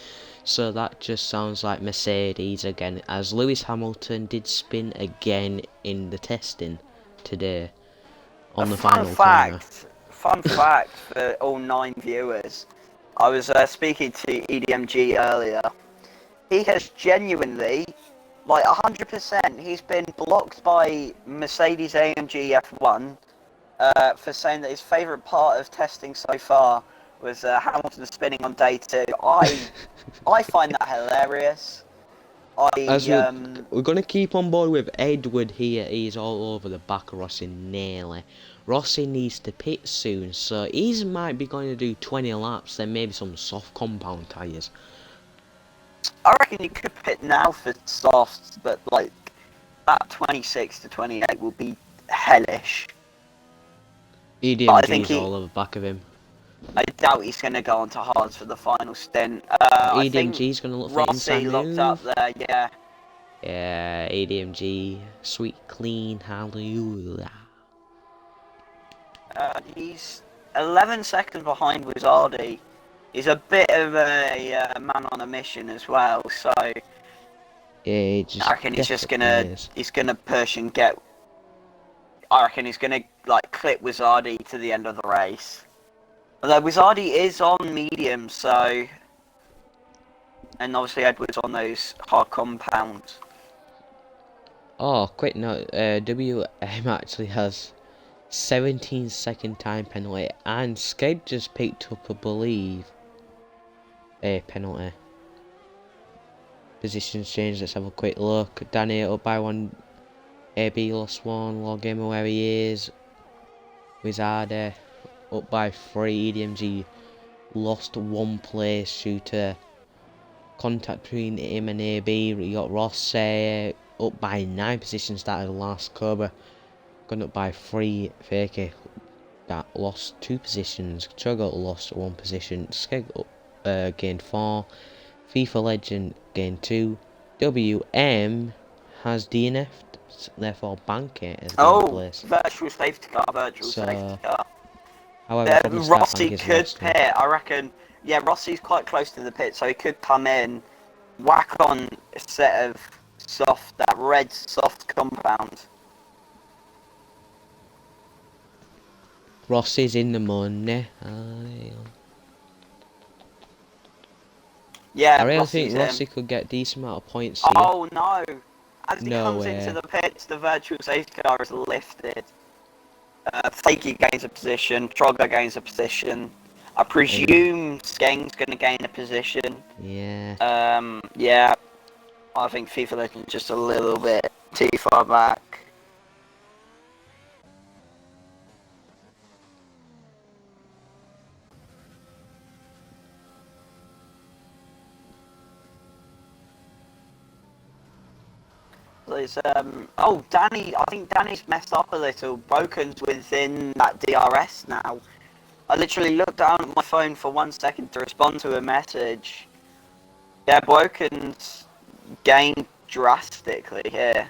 So that just sounds like Mercedes again, as Lewis Hamilton did spin again in the testing today on the final corner. Fun fact for all 9 viewers. I was speaking to EDMG earlier. He has genuinely, like 100%, he's been blocked by Mercedes AMG F1 for saying that his favourite part of testing so far was Hamilton spinning on day 2. I find that hilarious. We're going to keep on board with Edward here. He's all over the back of Rossi nearly. Rossi needs to pit soon, so he might be going to do 20 laps, then maybe some soft compound tyres. I reckon you could pit now for softs, but like that 26 to 28 will be hellish. EDMG's all over the back of him. I doubt he's going to go on to hards for the final stint. EDMG's going to look for inside Rossi move. locked up there, yeah. Yeah, ADMG, sweet clean, hallelujah. He's 11 seconds behind Wizardi. He's a bit of a man on a mission as well, so yeah, I reckon he's gonna push and get. I reckon he's gonna like clip Wizardi to the end of the race. Although Wizardi is on medium, so, and obviously Edward's on those hard compounds. Oh, quick note, WM actually has 17-second time penalty, and Sked just picked up, I believe, a penalty. Positions changed, let's have a quick look. Danny up by 1, AB lost 1, Lord Gamer where he is. Wizardi up by 3, EDMG lost 1 place due to contact between him and AB. We got Ross up by 9 positions, started last. Cobra gone up by 3, Fakey that lost 2 positions. Chugga lost 1 position. Skeg gained 4. FIFA Legend gained 2. WM has DNF'd, therefore Banky has gained a Oh, place. virtual safety car, virtual safety car. However, from the start, Rossi Banky's could lost 1. pit, I reckon. Yeah, Rossi's quite close to the pit, so he could come in, whack on a set of that red soft compound. Rossi's in the money. Yeah, I really think Rossi's Rossi in. could get a decent amount of points here. Oh no! As he No comes way. into the pits, the virtual safety car is lifted. Fakey gains a position, Trogger gains a position. I presume Skeng's going to gain a position. Yeah. Yeah. I think FIFA Legends just a little bit too far back. There's, oh, Danny, I think Danny's messed up a little. Broken's within that DRS now. I literally looked down at my phone for 1 second to respond to a message. Yeah, Broken's gained drastically here.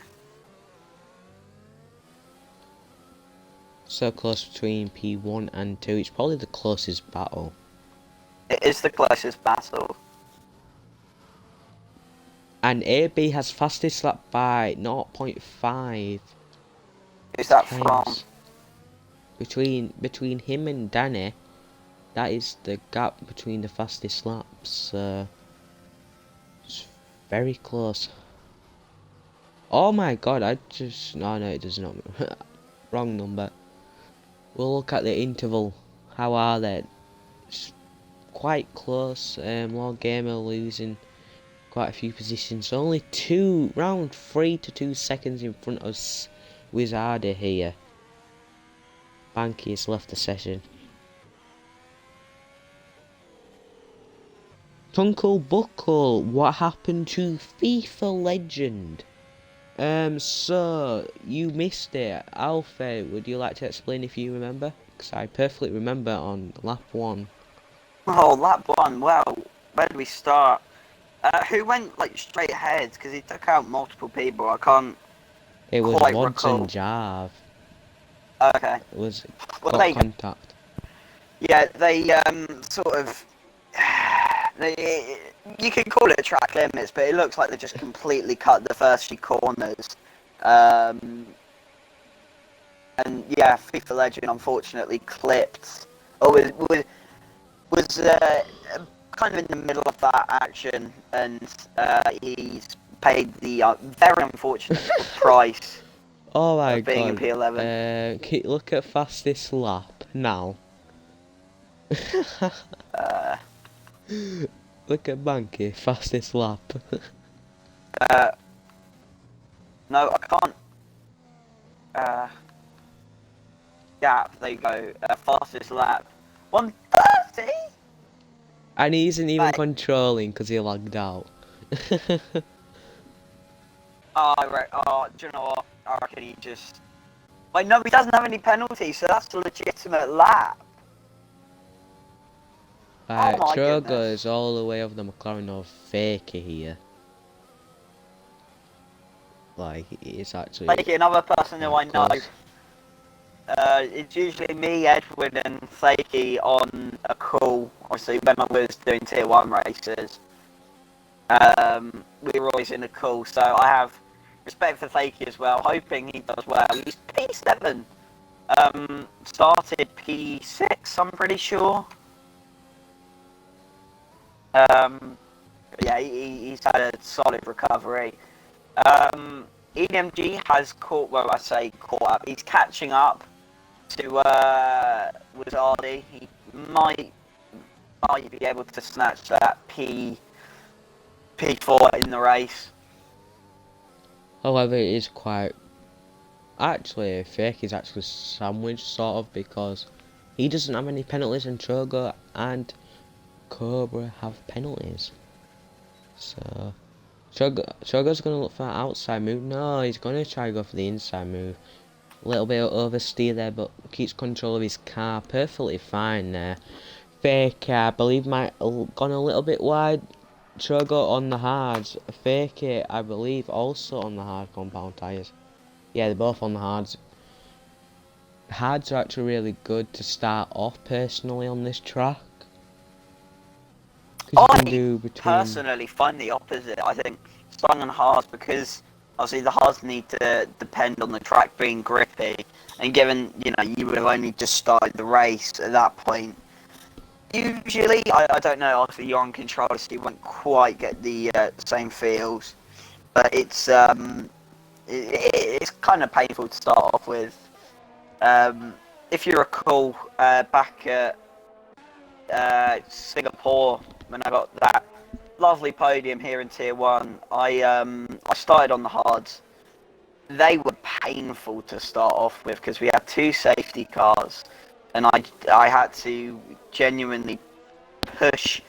So close between P1 and 2. It's probably the closest battle. It is the closest battle. And AB has fastest lap by 0.5. Who's that from? Between him and Danny, that is the gap between the fastest laps. It's very close. Oh my god, no, it does not. Wrong number. We'll look at the interval. How are they? It's quite close. Lord Gamer losing quite a few positions. So only round 3 to 2 seconds in front of Wizardy here. Banky has left the session. Tuncle Buckle, what happened to FIFA Legend? So you missed it. Alfie, would you like to explain if you remember? Because I perfectly remember on lap 1. Oh, lap 1. Well, where do we start? Who went like straight ahead? Because he took out multiple people. I can't. It was quite Wads recall. and Jarv. Okay. It was Well, got contact. Yeah, they sort of. You can call it track limits, but it looks like they just completely cut the first few corners. And yeah, FIFA Legend unfortunately clipped. Was kind of in the middle of that action, and he's paid the very unfortunate price Oh my of being god. in P11. Look at fastest lap now. Look at Banky, fastest lap. No, I can't. Gap, there you go. Fastest lap. 130? And he isn't even Right. controlling because he lagged out. Oh, do you know what? I reckon he just... Wait, no, he doesn't have any penalties, so that's a legitimate lap. Right, Oh my Trogo goodness. is all the way over the McLaren of Faker here. Like, it's actually... Make it another person who I know. close. It's usually me, Edwin, and Fakey on a call. Obviously, when I was doing Tier 1 races, we were always in a call, so I have respect for Fakey as well, hoping he does well. He's P7. Started P6, I'm pretty sure. Yeah, he's had a solid recovery. EMG has caught, well, I say caught up, he's catching up to Wizardy. He might be able to snatch that P4 in the race. However, it is quite... Actually, Fake is actually sandwiched, sort of, because he doesn't have any penalties and Trogo and Cobra have penalties. So... Trogo's going to look for an outside move. No, he's going to try to go for the inside move. A little bit of oversteer there, but keeps control of his car perfectly fine there. Fake, I believe, might have gone a little bit wide. Chogo on the hards. Fake it, I believe, also on the hard compound tyres. Yeah, they're both on the hards. Hards are actually really good to start off personally on this track. You can do between... personally find the opposite. I think starting on hards, because obviously the hards need to depend on the track being grippy, and given you would have only just started the race at that point. Usually, I don't know. Obviously, you're on control, so you won't quite get the same feels, but it's kind of painful to start off with. If you recall, back at Singapore, when I got that lovely podium here in Tier 1, I started on the hards. They were painful to start off with because we had 2 safety cars, and I had to genuinely push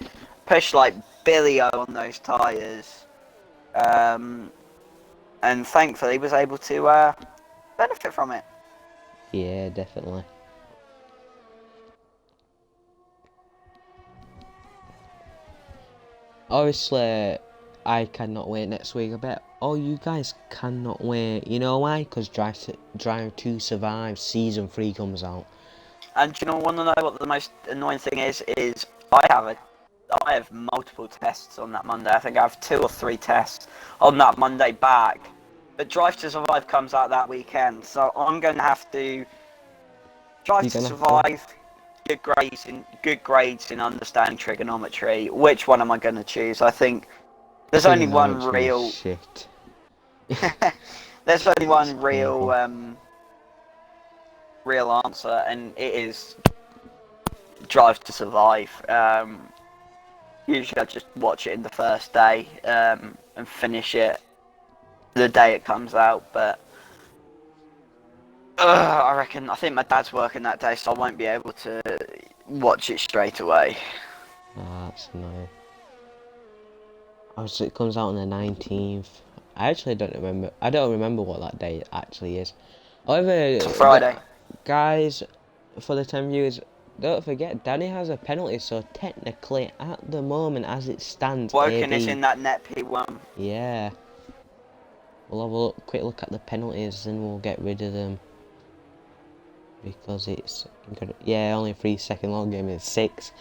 like Billy-O on those tyres, and thankfully was able to benefit from it. Yeah, definitely. Obviously, I cannot wait next week. I bet all you guys cannot wait. You know why? Because Drive to Survive Season 3 comes out. And do you want to know what the most annoying thing is? I have multiple tests on that Monday. I think I have 2 or 3 tests on that Monday back. But Drive to Survive comes out that weekend, so I'm going to have to Drive to Survive, good grades in understanding trigonometry. Which one am I going to choose? I think there's only one real... Shit. There's only one real answer, and it is Drive to Survive. Usually I just watch it in the first day and finish it the day it comes out, but I think my dad's working that day, so I won't be able to watch it straight away. Oh, that's annoying. Obviously, it comes out on the 19th. I actually don't remember. I don't remember what that day actually is. However, it's a Friday. Guys, for the 10 viewers, don't forget, Danny has a penalty, so technically, at the moment, as it stands, Woken is in that net P1. Yeah. We'll have a quick look at the penalties, and we'll get rid of them. Because it's... Yeah, only a 3-second long game is 6.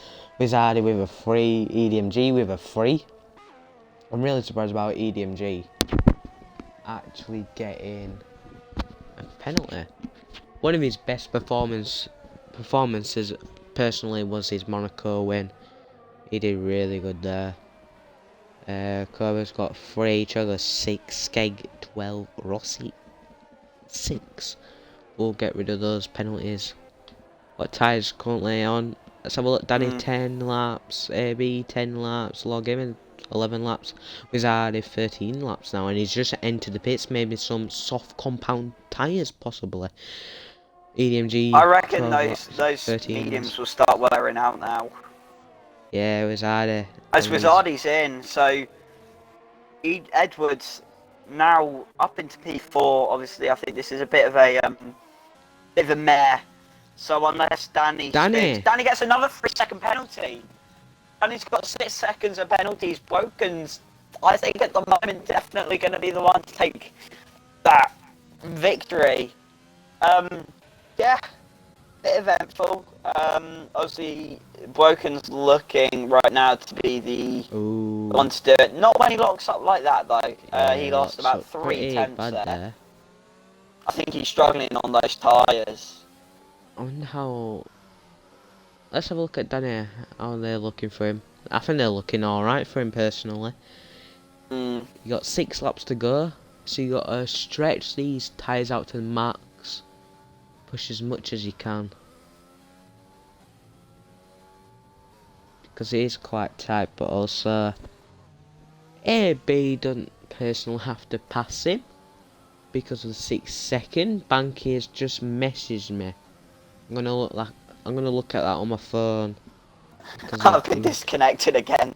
Wizardy with a 3. EDMG with a 3. I'm really surprised about EDMG actually getting a penalty. One of his best performances personally was his Monaco win. He did really good there. Cobra's got 3, Chogo 6, Skeg 12, Rossi 6. We'll get rid of those penalties. What tyres currently on? Let's have a look. Danny 10 laps, AB 10 laps, Login 11 laps. Wizardy 13 laps now, and he's just entered the pits. Maybe some soft compound tyres possibly. EDMG. I reckon those mediums will start wearing out now. Yeah, Wizardy. As Wizardy's in, so Edwards now up into P4. Obviously, I think this is a bit of a mare. So unless Danny gets another 3-second penalty, Danny's got 6 seconds of penalties. Woken's, I think at the moment, definitely going to be the one to take that victory. Yeah, bit eventful. Obviously, Woken's looking right now to be the one to do it. Not when he locks up like that, though. Yeah, he lost about 3 tenths there. I think he's struggling on those tyres. I wonder how... Let's have a look at Danny, how they're looking for him. I think they're looking alright for him, personally. You got 6 laps to go, so you got to stretch these tyres out to the max. Push as much as you can. Because it is quite tight, but also... AB doesn't personally have to pass him. Because of the 6 second. Banky has just messaged me. I'm gonna look at that on my phone. I've been disconnected again.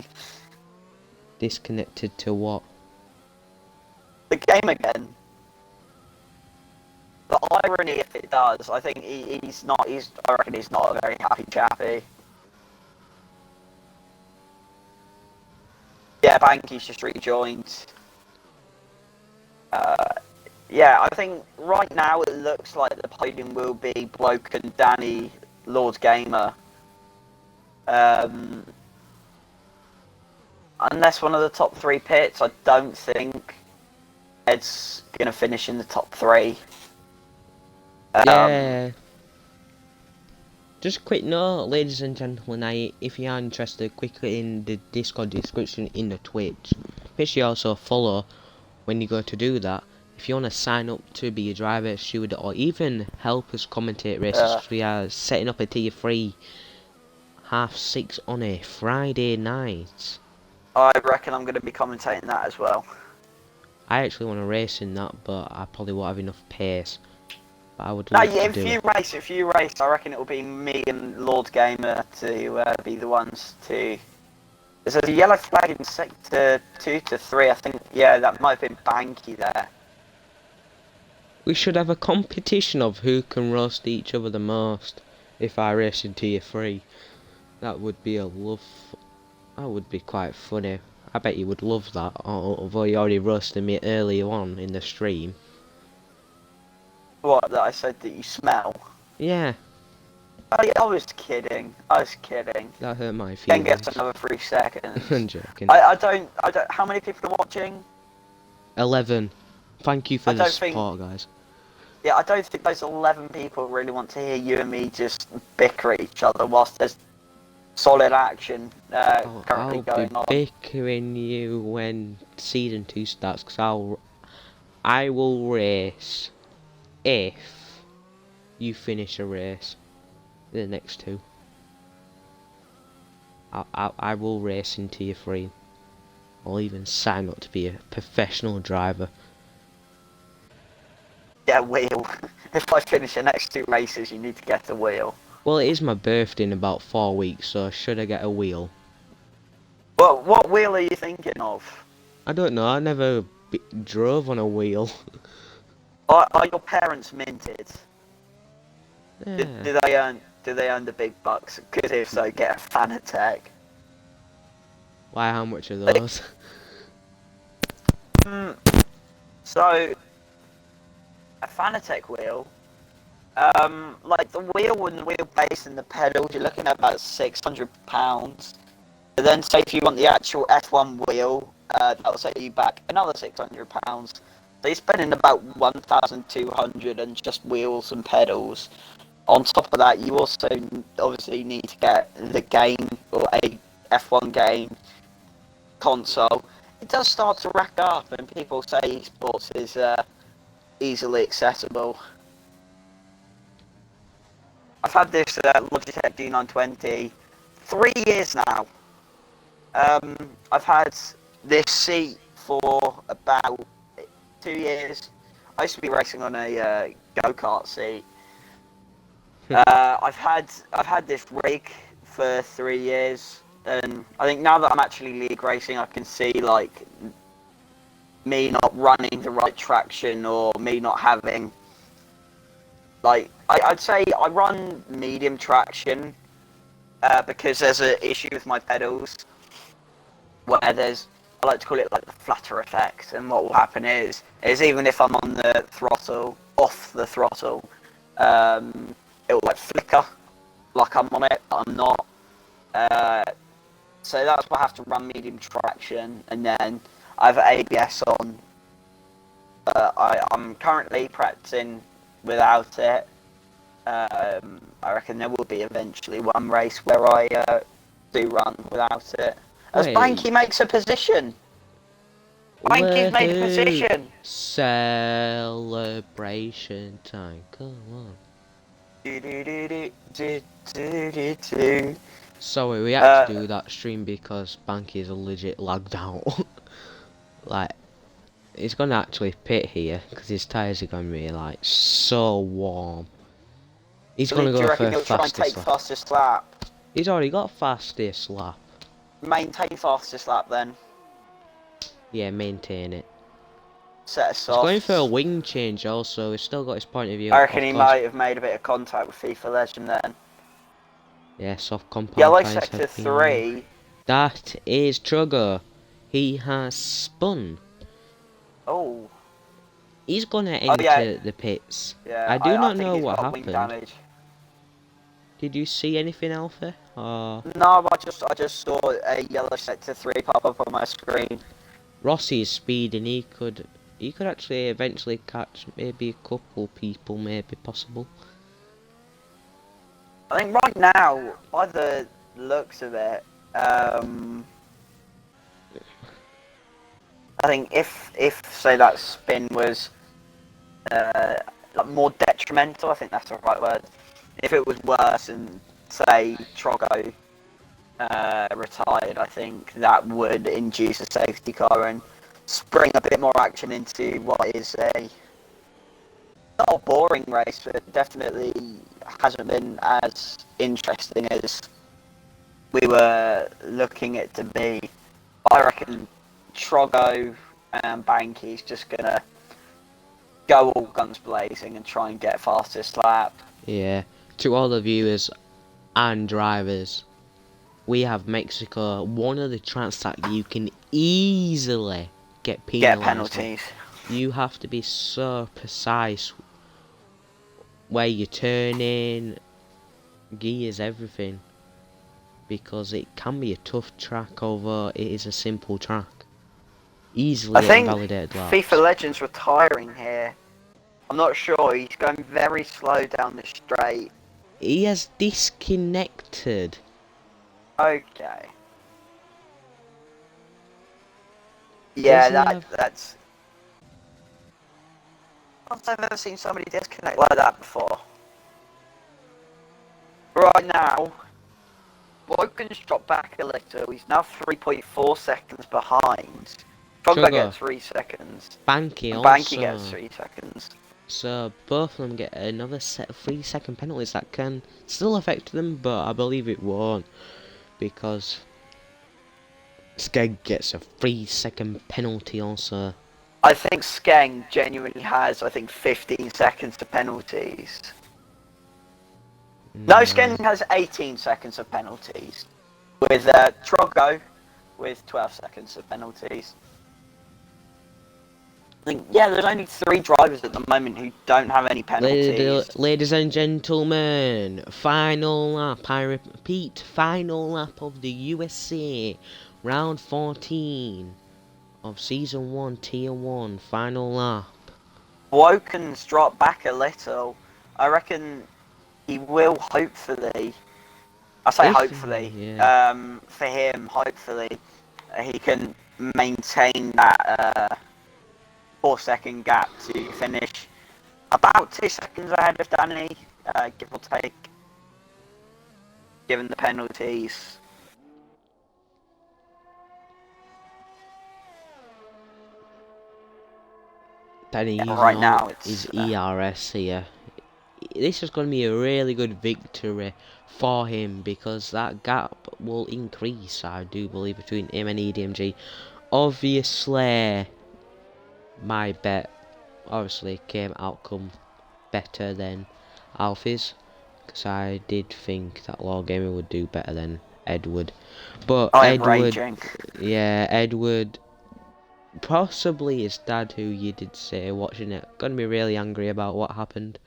Disconnected to what? The game again. The irony, if it does, I think he's not. I reckon he's not a very happy chappy. Yeah, Banky's just rejoined. Yeah, I think right now it looks like the podium will be Bloke and Danny, Lord Gamer. Unless one of the top 3 pits, I don't think Ed's going to finish in the top 3. Yeah. Just a quick note, ladies and gentlemen, if you are interested, quickly in the Discord description in the Twitch. Make sure you also follow when you go to do that. If you want to sign up to be a driver, steward, or even help us commentate races, we are setting up a tier 3 half-6 on a Friday night. I reckon I'm going to be commentating that as well. I actually want to race in that, but I probably won't have enough pace. But I would love to do it. If you race, I reckon it will be me and Lord Gamer to be the ones to... There's a yellow flag in sector 2 to 3, I think. Yeah, that might have been Banky there. We should have a competition of who can roast each other the most. If I race in tier 3, that would be that would be quite funny. I bet you would love that, although you already roasted me earlier on in the stream. What, that I said that you smell? Yeah. I was kidding. That hurt my feelings. Then gets another 3 seconds. I'm joking. I don't, how many people are watching? 11. Thank you for the support, guys. Yeah, I don't think those 11 people really want to hear you and me just bicker at each other whilst there's solid action currently going on. I'll be bickering you when season 2 starts, because I will race if you finish a race. The next 2. I will race in tier 3. I'll even sign up to be a professional driver. Get a wheel. If I finish the next 2 races, you need to get a wheel. Well, it is my birthday in about 4 weeks, so should I get a wheel? Well, what wheel are you thinking of? I don't know, I never drove on a wheel. Are your parents minted? Yeah. Do they earn the big bucks? Because if so, get a Fanatec. Why, how much are those? So, a Fanatec wheel, like the wheel and the wheelbase and the pedals, you're looking at about £600. But then, say if you want the actual F1 wheel, that'll set you back another £600. So you're spending about 1,200 and just wheels and pedals. On top of that, you also obviously need to get the game or a F1 game console. It does start to rack up, and people say esports is easily accessible. I've had this Logitech G920 3 years now. I've had this seat for about 2 years. I used to be racing on a go-kart seat. I've had this rig for 3 years, and I think now that I'm actually league racing, I can see like me not running the right traction or me not having like I'd say I run medium traction because there's an issue with my pedals where I like to call it like the flutter effect, and what will happen is even if I'm on the throttle, off the throttle, it will like flicker like I'm on it, but I'm not. So that's why I have to run medium traction, and then I have ABS on. I'm currently practicing without it. I reckon there will be eventually one race where I do run without it. As Banky makes a position. Banky's made a position. Celebration time. Come on. Sorry, we had to do that stream because Banky's legit lagged out. Like, he's gonna actually pit here because his tyres are gonna be like so warm. He's gonna go for fastest lap. He's already got fastest lap. Maintain fastest lap then. Yeah, maintain it. set of He's going for a softs. wing change also. He's still got his point of view, I reckon of he course. might have made a bit of contact with FIFA Legend then. Yeah, soft compound Yellow tyres sector have been... 3. That is Trugger. He has spun. Oh. He's gonna Oh yeah. enter the pits. Yeah, I do I not think know he's what got wing happened. damage. Did you see anything, Alpha? Or No, I just saw a yellow sector 3 pop up on my screen. Rossi's speed, and he could actually eventually catch maybe a couple people, maybe possible. I think right now, by the looks of it, I think if say that spin was like more detrimental, I think that's the right word. If it was worse and say Trogo retired, I think that would induce a safety car and spring a bit more action into what is a not a boring race, but definitely hasn't been as interesting as we were looking it to be. I reckon Trogo and Banky's just gonna go all guns blazing and try and get fastest lap. Yeah. To all the viewers and drivers, we have Mexico, one of the tracks that you can easily get penalised on. Penalties. You have to be so precise where you're turning, gears, everything, because it can be a tough track over it is a simple track. Easily I think invalidated laps. FIFA Legends retiring here. I'm not sure, he's going very slow down the straight. He has disconnected. Okay. Yeah, that's... I don't think I've ever seen somebody disconnect like that before. Right now, Woken's dropped back a little. He's now 3.4 seconds behind. Trogba gets 3 seconds. Banky and also. Banky gets 3 seconds. So both of them get another set of 3-second penalties that can still affect them, but I believe it won't, because Skeg gets a 3-second penalty also. I think Skeng genuinely has, 15 seconds of penalties. No, Skeng has 18 seconds of penalties. With Trogo with 12 seconds of penalties. Yeah, there's only 3 drivers at the moment who don't have any penalties. Ladies and gentlemen, final lap, I repeat, final lap of the USA, round 14 of season 1, tier 1, final lap. Woken's dropped back a little. I reckon he will hopefully, hopefully, yeah. For him, hopefully, he can maintain that 4-second gap to finish about 2 seconds ahead of Danny, give or take, given the penalties. Danny using right now his ERS here. This is going to be a really good victory for him, because that gap will increase, I do believe, between him and EDMG. Obviously, my bet obviously came outcome better than Alfie's, because I did think that Law Gamer would do better than Edward. But Edward, possibly his dad, who you did say watching it, gonna be really angry about what happened.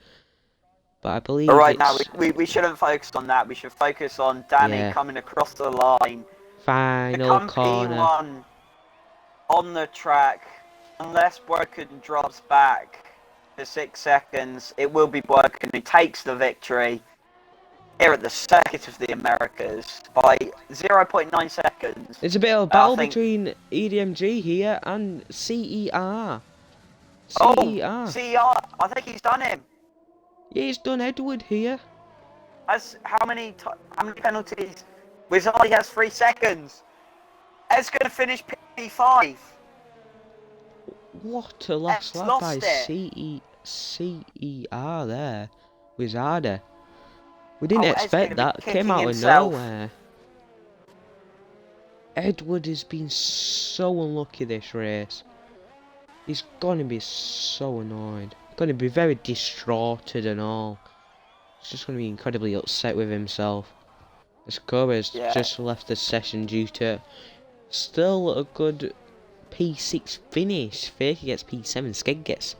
But I believe right now we shouldn't focus on that. We should focus on Danny coming across the line. Final corner. P1 on the track. Unless Woken drops back for 6 seconds, it will be Woken who takes the victory here at the Circuit of the Americas by 0.9 seconds. There's a bit of a battle between EDMG here and CER. CER, I think he's done him. Yeah, he's done Edward here. How many penalties? Wizardi has 3 seconds. Ed's going to finish P5. What a last lap by CER there. Wizardi. We didn't expect that. Came out of nowhere. Edward has been so unlucky this race. He's gonna be so annoyed. Gonna be very distraughted and all. He's just gonna be incredibly upset with himself. As Koba's Yeah. just left the session due to still a good P6 finish. Faker gets P7, Skeg gets,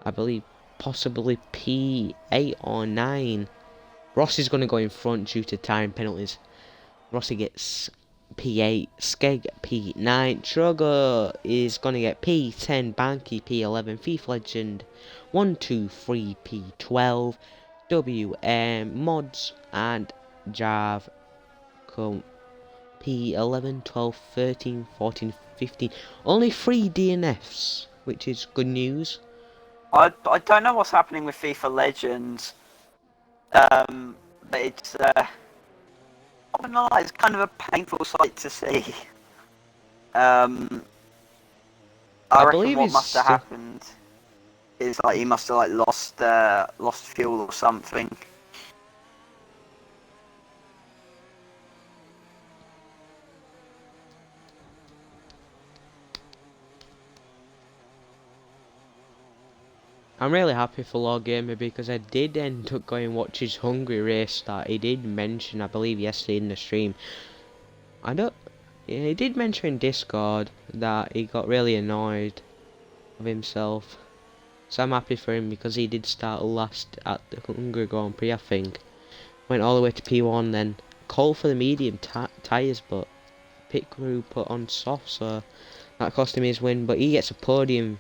I believe, possibly P8 or 9. Ross is gonna go in front due to time penalties. Rossi gets P8, Skeg P9, Trogo is gonna get P10, Banky P11, Thief Legend 1, 2, 3, P12, WM, Mods and Jav come P11, 12, 13, 14, 15. Only 3 DNFs, which is good news. I don't know what's happening with FIFA Legends, but it's it's kind of a painful sight to see. I reckon believe what it's must have happened is like he must have like lost fuel or something. I'm really happy for Lord Gamer because I did end up going watch his Hungry race that he did mention, I believe, yesterday in the stream. Yeah, he did mention in Discord that he got really annoyed of himself. So I'm happy for him because he did start last at the Hungary Grand Prix, I think. Went all the way to P1, then called for the medium tyres, but pit crew put on soft, so that cost him his win. But he gets a podium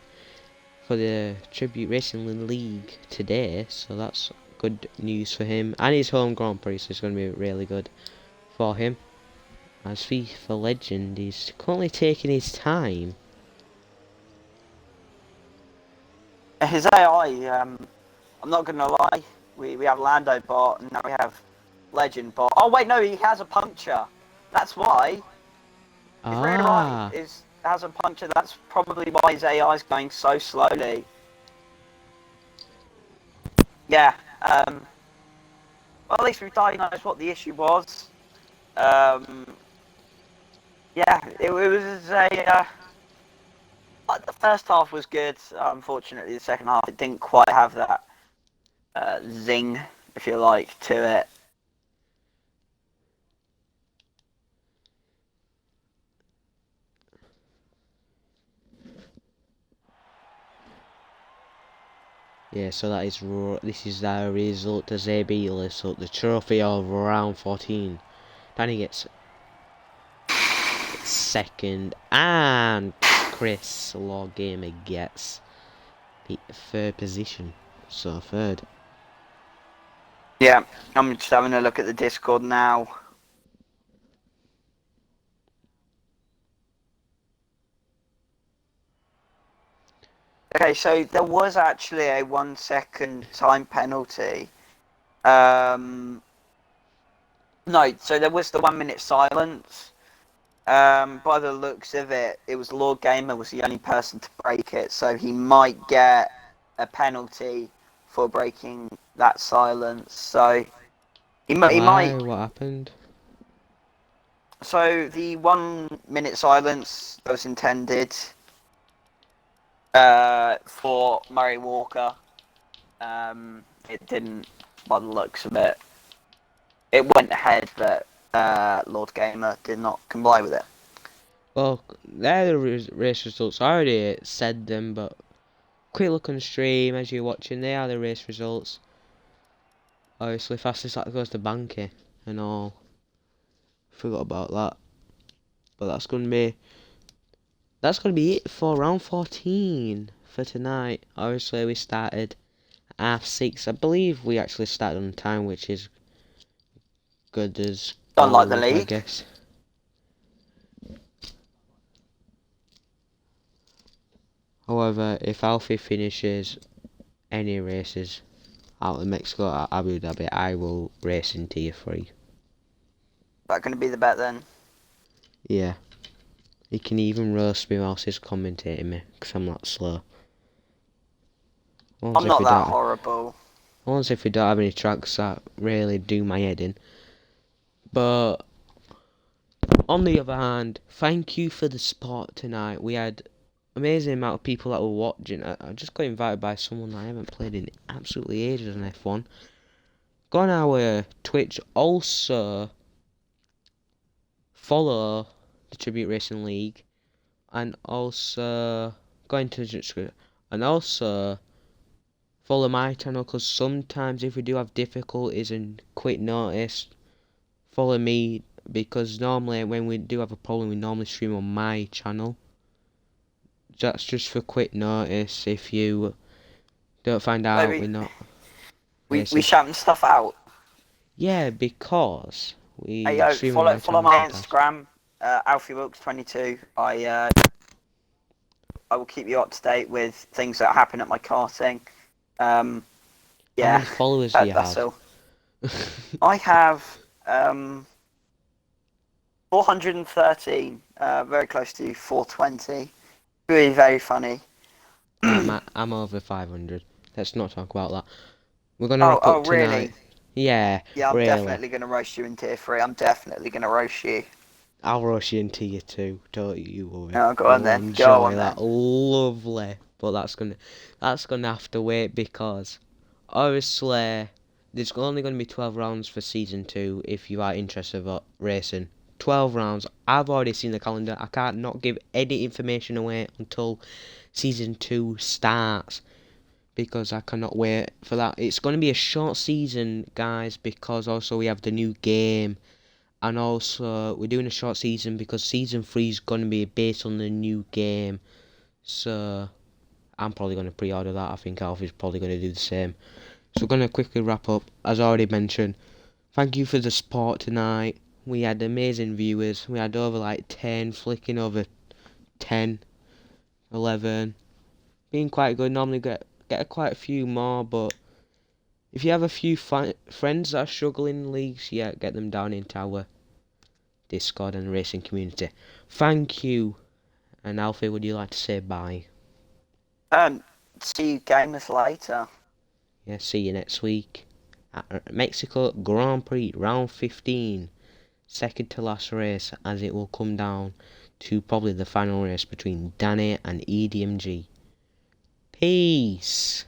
for the Tribute Racing League today, so that's good news for him. And his home Grand Prix, so it's going to be really good for him. As FIFA Legend is currently taking his time. His AI, I'm not gonna lie, we have Lando bot and now we have Legend bot. Oh wait, no, he has a puncture. That's why. His rear right has a puncture. That's probably why his AI is going so slowly. Yeah. Well, at least we've diagnosed what the issue was. Yeah, it was a. The first half was good. Unfortunately, the second half it didn't quite have that zing, if you like, to it. Yeah, so this is the result as AB lists up the trophy of round 14. Danny gets second, and Chris Lord Gamer gets the third position. So third. Yeah, I'm just having a look at the Discord now. Okay, so there was actually a 1 second time penalty. No, so there was the 1 minute silence. By the looks of it, it was Lord Gamer was the only person to break it, so he might get a penalty for breaking that silence. So he might. What happened? So the 1 minute silence that was intended for Murray Walker. It didn't, by the looks of it. It went ahead, but Lord Gamer did not comply with it. Well, they're the race results. I already said them, but quick look on the stream as you're watching. They are the race results. Obviously, fastest lap goes to Banky and all. Forgot about that. But that's gonna be it for round 14 for tonight. Obviously, we started at 6. I believe we actually started on time, which is good as Unlike the gold, I league. guess. However, if Alfie finishes any races out of Mexico at Abu Dhabi, I will race in tier 3. That going to be the bet then? Yeah. He can even roast me whilst he's commentating me, because I'm not slow. I'm not that horrible. Once if we don't have any tracks that really do my head in. But on the other hand, thank you for the support tonight. We had amazing amount of people that were watching. I just got invited by someone I haven't played in absolutely ages on F1. Go on our Twitch. Also follow the Tribute Racing League, and also go into the description, and also follow my channel, because sometimes if we do have difficulties and quick notice, follow me, because normally when we do have a problem we normally stream on my channel. That's just for quick notice if you don't find out Maybe we're not we racing. shouting stuff out. Yeah, because Hey, we yo, stream on my follow channel my sometimes. Instagram, AlfieWilkes22. I will keep you up to date with things that happen at my karting. How Yeah, many followers do you that's have? all. I have 413, very close to 420. Really very funny. I'm over 500. Let's not talk about that. We're gonna wrap Oh, up tonight. really? Yeah, Yeah, I'm really. definitely gonna roast you in tier 3. I'm definitely gonna roast you. I'll rush into you too. Don't you worry. Oh, go on You'll then. Go enjoy on that. then. Lovely. But that's gonna have to wait, because obviously there's only gonna be 12 rounds for season 2 if you are interested about racing. 12 rounds. I've already seen the calendar. I can't not give any information away until season 2 starts, because I cannot wait for that. It's going to be a short season, guys, because also we have the new game, and also we're doing a short season because season 3 is going to be based on the new game. So I'm probably going to pre-order that. I think Alfie's probably going to do the same. So we're going to quickly wrap up. As I already mentioned, thank you for the support tonight. We had amazing viewers. We had over like 10, flicking over 10, 11. Being quite good. Normally get quite a few more, but if you have a few friends that are struggling in leagues, yeah, get them down into our Discord and racing community. Thank you. And Alfie, would you like to say bye? See you gamers later. Yeah, see you next week at Mexico Grand Prix round 15. Second to last race, as it will come down to probably the final race between Danny and EDMG. Peace.